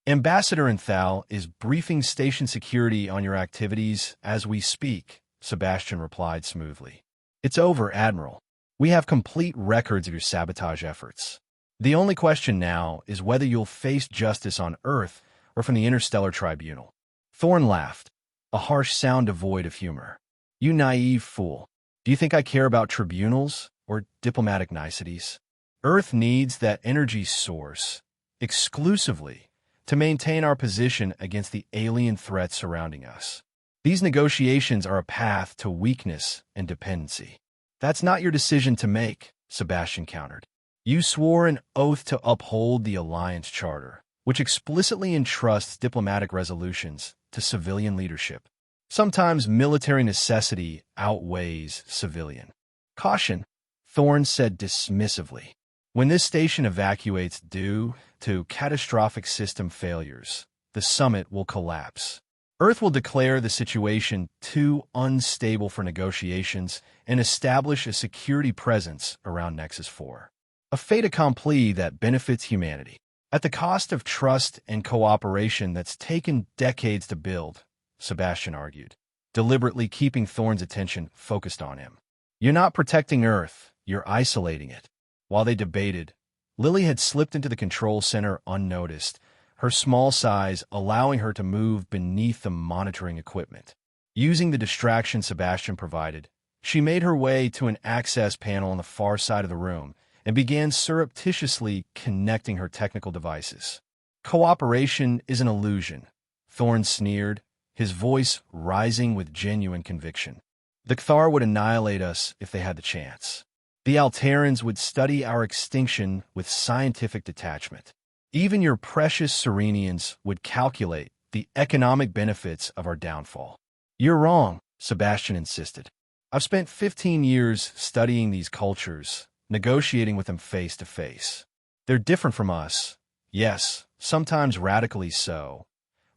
"Ambassador Enthal is briefing station security on your activities as we speak," Sebastian replied smoothly. "It's over, Admiral. We have complete records of your sabotage efforts. The only question now is whether you'll face justice on Earth or from the Interstellar Tribunal." Thorne laughed, a harsh sound devoid of humor. "You naive fool. Do you think I care about tribunals or diplomatic niceties? Earth needs that energy source exclusively to maintain our position against the alien threats surrounding us. These negotiations are a path to weakness and dependency." "That's not your decision to make," Sebastian countered. "You swore an oath to uphold the Alliance Charter, which explicitly entrusts diplomatic resolutions to civilian leadership. Sometimes military necessity outweighs civilian caution," Thorne said dismissively. "When this station evacuates due to catastrophic system failures, the summit will collapse. Earth will declare the situation too unstable for negotiations and establish a security presence around Nexus 4. A fait accompli that benefits humanity, at the cost of trust and cooperation that's taken decades to build," Sebastian argued, deliberately keeping Thorne's attention focused on him. "You're not protecting Earth, you're isolating it." While they debated, Lily had slipped into the control center unnoticed, her small size allowing her to move beneath the monitoring equipment. Using the distraction Sebastian provided, she made her way to an access panel on the far side of the room and began surreptitiously connecting her technical devices. "Cooperation is an illusion," Thorne sneered, his voice rising with genuine conviction. "The Kthar would annihilate us if they had the chance. The Alterans would study our extinction with scientific detachment. Even your precious Serenians would calculate the economic benefits of our downfall." "You're wrong," Sebastian insisted. "I've spent 15 years studying these cultures, negotiating with them face to face. They're different from us, yes, sometimes radically so,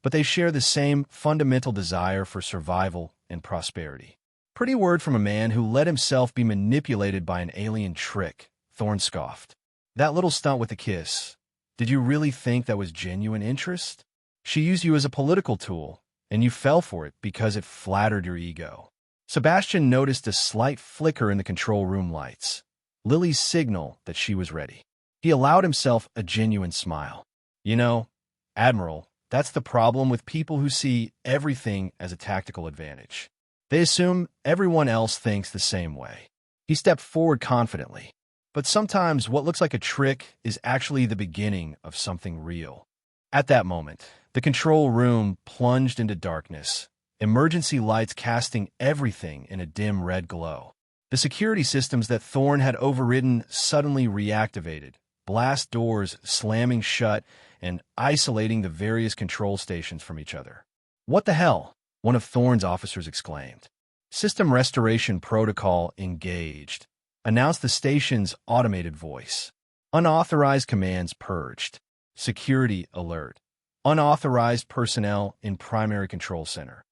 but they share the same fundamental desire for survival and prosperity." "Pretty word from a man who let himself be manipulated by an alien trick," Thorne scoffed. "That little stunt with the kiss, did you really think that was genuine interest? She used you as a political tool, and you fell for it because it flattered your ego." Sebastian noticed a slight flicker in the control room lights, Lily's signal that she was ready. He allowed himself a genuine smile. "You know, Admiral, that's the problem with people who see everything as a tactical advantage. They assume everyone else thinks the same way. He stepped forward confidently. But sometimes what looks like a trick is actually the beginning of something real. At that moment, the control room plunged into darkness, emergency lights casting everything in a dim red glow. The security systems that Thorne had overridden suddenly reactivated, blast doors slamming shut and isolating the various control stations from each other. "What the hell?" one of Thorne's officers exclaimed. "System restoration protocol engaged," announced the station's automated voice. "Unauthorized commands purged. Security alert. Unauthorized personnel in primary control center."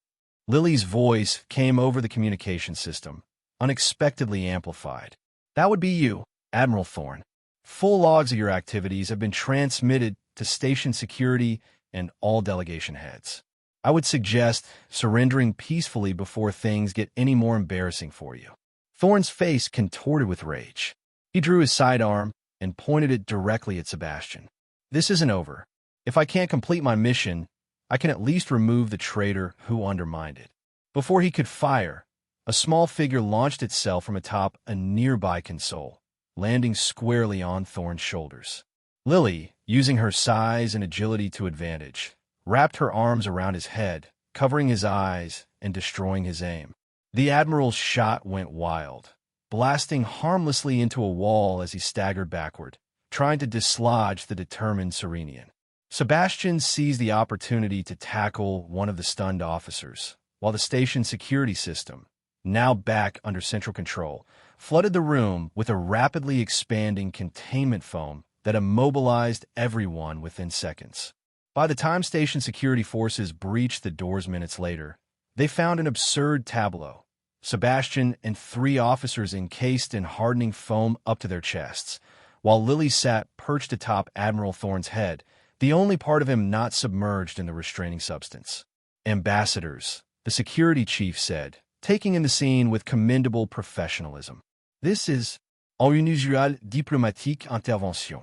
Lily's voice came over the communication system, unexpectedly amplified. "That would be you, Admiral Thorne. Full logs of your activities have been transmitted to station security and all delegation heads. I would suggest surrendering peacefully before things get any more embarrassing for you." Thorne's face contorted with rage. He drew his sidearm and pointed it directly at Sebastian. "This isn't over. If I can't complete my mission, I can at least remove the traitor who undermined it." Before he could fire, a small figure launched itself from atop a nearby console, landing squarely on Thorne's shoulders. Lily, using her size and agility to advantage, wrapped her arms around his head, covering his eyes and destroying his aim. The Admiral's shot went wild, blasting harmlessly into a wall as he staggered backward, trying to dislodge the determined Serenian. Sebastian seized the opportunity to tackle one of the stunned officers, while the station's security system, now back under central control, flooded the room with a rapidly expanding containment foam that immobilized everyone within seconds. By the time station security forces breached the doors minutes later, they found an absurd tableau. Sebastian and 3 officers encased in hardening foam up to their chests, while Lily sat perched atop Admiral Thorne's head, the only part of him not submerged in the restraining substance. "Ambassadors," the security chief said, taking in the scene with commendable professionalism. "This is une unusuelle diplomatique intervention."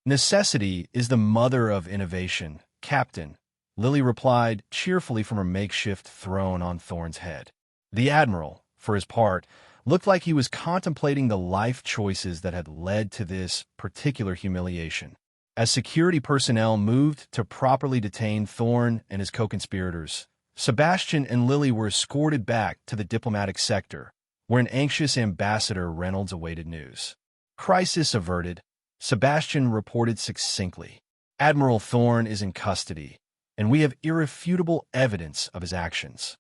"Necessity is the mother of innovation, Captain," Lily replied cheerfully from her makeshift throne on Thorne's head. The Admiral, for his part, looked like he was contemplating the life choices that had led to this particular humiliation. As security personnel moved to properly detain Thorne and his co-conspirators, Sebastian and Lily were escorted back to the diplomatic sector, where an anxious Ambassador Reynolds awaited news. "Crisis averted," Sebastian reported succinctly. "Admiral Thorne is in custody, and we have irrefutable evidence of his actions."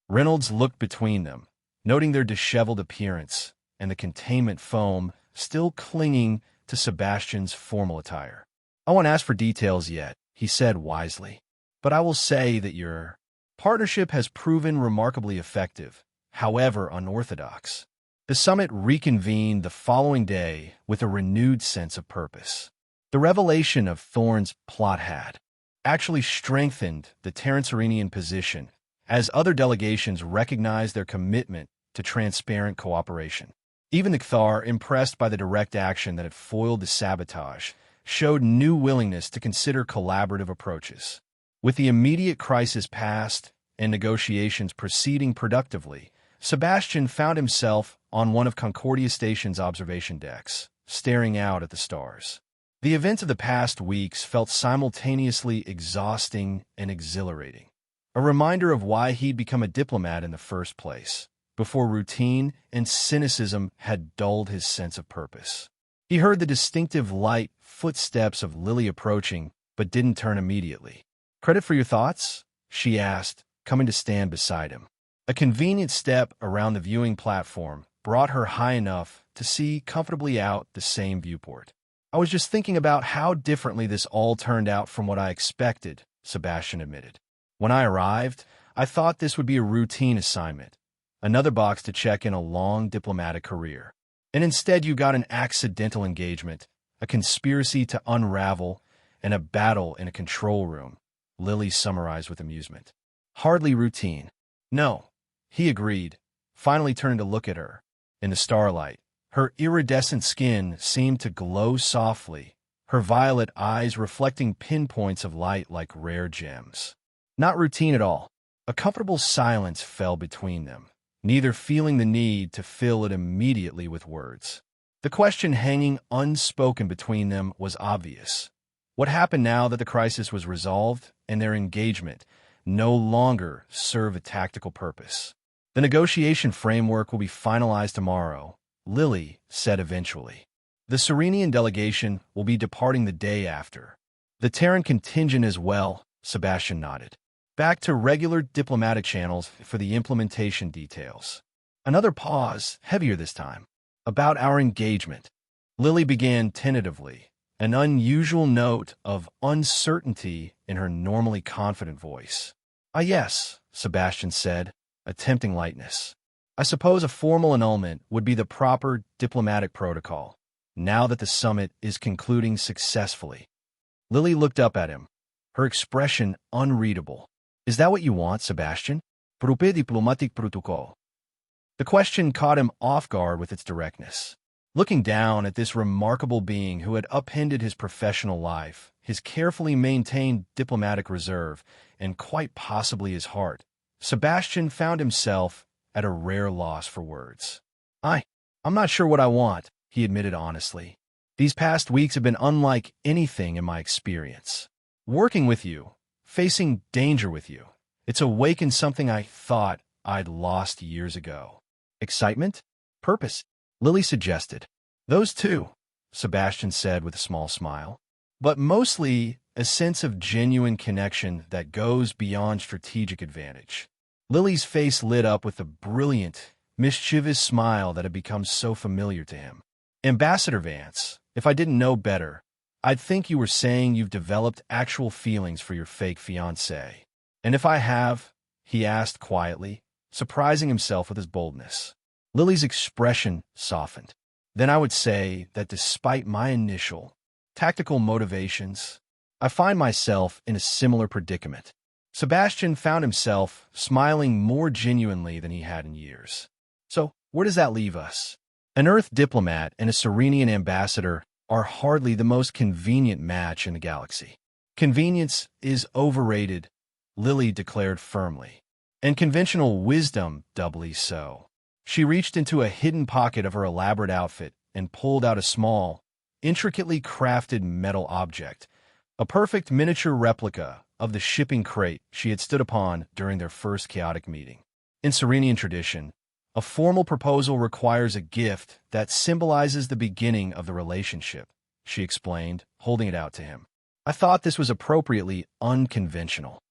Reynolds looked between them, noting their disheveled appearance and the containment foam still clinging to Sebastian's formal attire. "I won't ask for details yet," he said wisely, "but I will say that your partnership has proven remarkably effective, however unorthodox." The summit reconvened the following day with a renewed sense of purpose. The revelation of Thorne's plot had actually strengthened the Terran-Serenian position, as other delegations recognized their commitment to transparent cooperation. Even the Kthar, impressed by the direct action that had foiled the sabotage, showed new willingness to consider collaborative approaches. With the immediate crisis past and negotiations proceeding productively, Sebastian found himself on one of Concordia Station's observation decks, staring out at the stars. The events of the past weeks felt simultaneously exhausting and exhilarating, a reminder of why he'd become a diplomat in the first place, before routine and cynicism had dulled his sense of purpose. He heard the distinctive light footsteps of Lily approaching, but didn't turn immediately. "Credit for your thoughts?" she asked, coming to stand beside him. A convenient step around the viewing platform brought her high enough to see comfortably out the same viewport. "I was just thinking about how differently this all turned out from what I expected," Sebastian admitted. "When I arrived, I thought this would be a routine assignment, another box to check in a long diplomatic career. And instead you got an accidental engagement, a conspiracy to unravel, and a battle in a control room," Lily summarized with amusement. "Hardly routine." "No," he agreed, finally turning to look at her. In the starlight, her iridescent skin seemed to glow softly, her violet eyes reflecting pinpoints of light like rare gems. "Not routine at all." A comfortable silence fell between them, neither feeling the need to fill it immediately with words. The question hanging unspoken between them was obvious. What happened now that the crisis was resolved and their engagement no longer served a tactical purpose? The negotiation framework will be finalized tomorrow, Lily said eventually. The Serenian delegation will be departing the day after. The Terran contingent as well, Sebastian nodded. Back to regular diplomatic channels for the implementation details. Another pause, heavier this time. About our engagement. Lily began tentatively, an unusual note of uncertainty in her normally confident voice. "Ah, yes," Sebastian said, attempting lightness. "I suppose a formal annulment would be the proper diplomatic protocol, now that the summit is concluding successfully." Lily looked up at him, her expression unreadable. "Is that what you want, Sebastian? Propre diplomatic protocol." The question caught him off guard with its directness. Looking down at this remarkable being who had upended his professional life, his carefully maintained diplomatic reserve, and quite possibly his heart, Sebastian found himself at a rare loss for words. I'm not sure what I want," he admitted honestly. "These past weeks have been unlike anything in my experience. Working with you, facing danger with you, it's awakened something I thought I'd lost years ago." "Excitement? Purpose?" Lily suggested. "Those two," Sebastian said with a small smile. "But mostly a sense of genuine connection that goes beyond strategic advantage." Lily's face lit up with the brilliant, mischievous smile that had become so familiar to him. "Ambassador Vance, if I didn't know better, I'd think you were saying you've developed actual feelings for your fake fiancée. And if I have," he asked quietly, surprising himself with his boldness. Lily's expression softened. "Then I would say that despite my initial, tactical motivations, I find myself in a similar predicament." Sebastian found himself smiling more genuinely than he had in years. "So, where does that leave us? An Earth diplomat and a Serenian ambassador are hardly the most convenient match in the galaxy." "Convenience is overrated," Lily declared firmly. "And conventional wisdom doubly so." She reached into a hidden pocket of her elaborate outfit and pulled out a small, intricately crafted metal object, a perfect miniature replica of the shipping crate she had stood upon during their first chaotic meeting. In Serenian tradition, a formal proposal requires a gift that symbolizes the beginning of the relationship, she explained, holding it out to him. "I thought this was appropriately unconventional."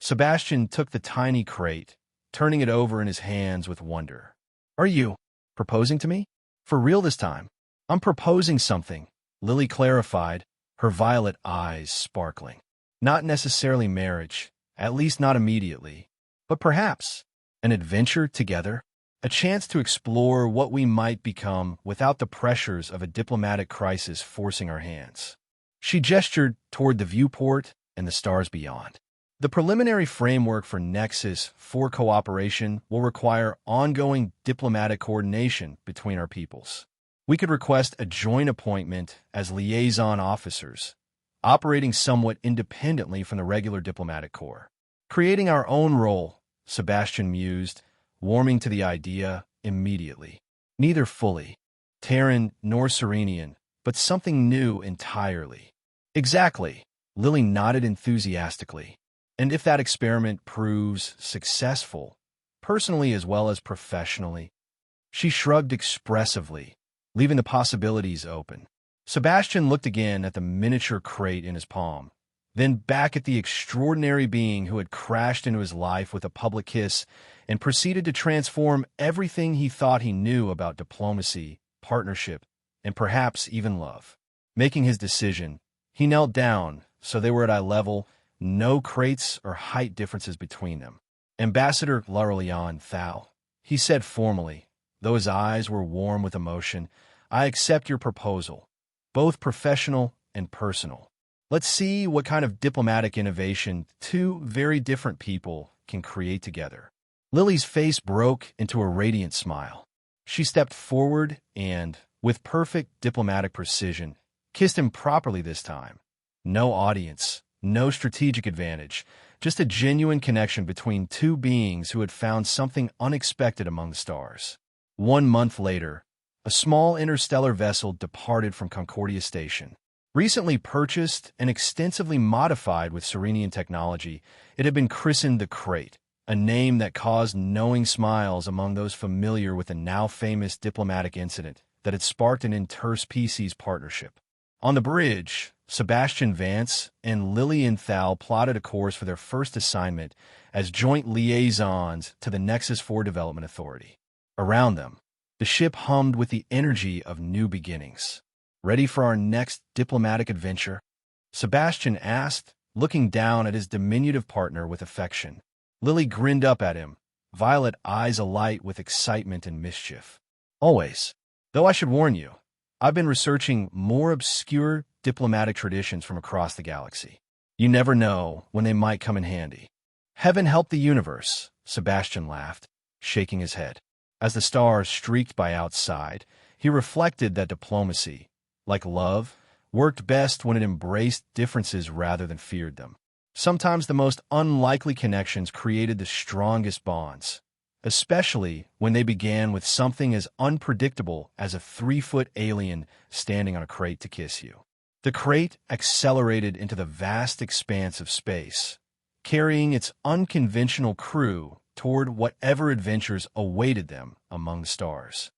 Sebastian took the tiny crate, turning it over in his hands with wonder. "Are you proposing to me? For real this time?" "I'm proposing something," Lily clarified, her violet eyes sparkling. "Not necessarily marriage, at least not immediately, but perhaps an adventure together, a chance to explore what we might become without the pressures of a diplomatic crisis forcing our hands." She gestured toward the viewport and the stars beyond. "The preliminary framework for Nexus 4 cooperation will require ongoing diplomatic coordination between our peoples. We could request a joint appointment as liaison officers, operating somewhat independently from the regular diplomatic corps. Creating our own role," Sebastian mused, warming to the idea immediately. "Neither fully Terran nor Serenian, but something new entirely." "Exactly," Lily nodded enthusiastically. "And if that experiment proves successful, personally as well as professionally?" She shrugged expressively, leaving the possibilities open. Sebastian looked again at the miniature crate in his palm, then back at the extraordinary being who had crashed into his life with a public kiss and proceeded to transform everything he thought he knew about diplomacy, partnership, and perhaps even love. Making his decision, he knelt down so they were at eye level, no crates or height differences between them. "Ambassador Laurelian Thal," he said formally, though his eyes were warm with emotion, "I accept your proposal, both professional and personal. Let's see what kind of diplomatic innovation two very different people can create together." Lily's face broke into a radiant smile. She stepped forward and, with perfect diplomatic precision, kissed him properly this time. No audience, no strategic advantage, just a genuine connection between two beings who had found something unexpected among the stars. 1 month later, a small interstellar vessel departed from Concordia Station. Recently purchased and extensively modified with Serenian technology, it had been christened the Crate, a name that caused knowing smiles among those familiar with the now-famous diplomatic incident that had sparked an interspecies partnership. On the bridge, Sebastian Vance and Lillian Thal plotted a course for their first assignment as joint liaisons to the Nexus 4 Development Authority. Around them, the ship hummed with the energy of new beginnings. "Ready for our next diplomatic adventure?" Sebastian asked, looking down at his diminutive partner with affection. Lily grinned up at him, violet eyes alight with excitement and mischief. "Always. Though I should warn you, I've been researching more obscure diplomatic traditions from across the galaxy. You never know when they might come in handy." "Heaven help the universe," Sebastian laughed, shaking his head. As the stars streaked by outside, he reflected that diplomacy, like love, worked best when it embraced differences rather than feared them. Sometimes the most unlikely connections created the strongest bonds, especially when they began with something as unpredictable as a 3-foot alien standing on a crate to kiss you. The crate accelerated into the vast expanse of space, carrying its unconventional crew toward whatever adventures awaited them among the stars.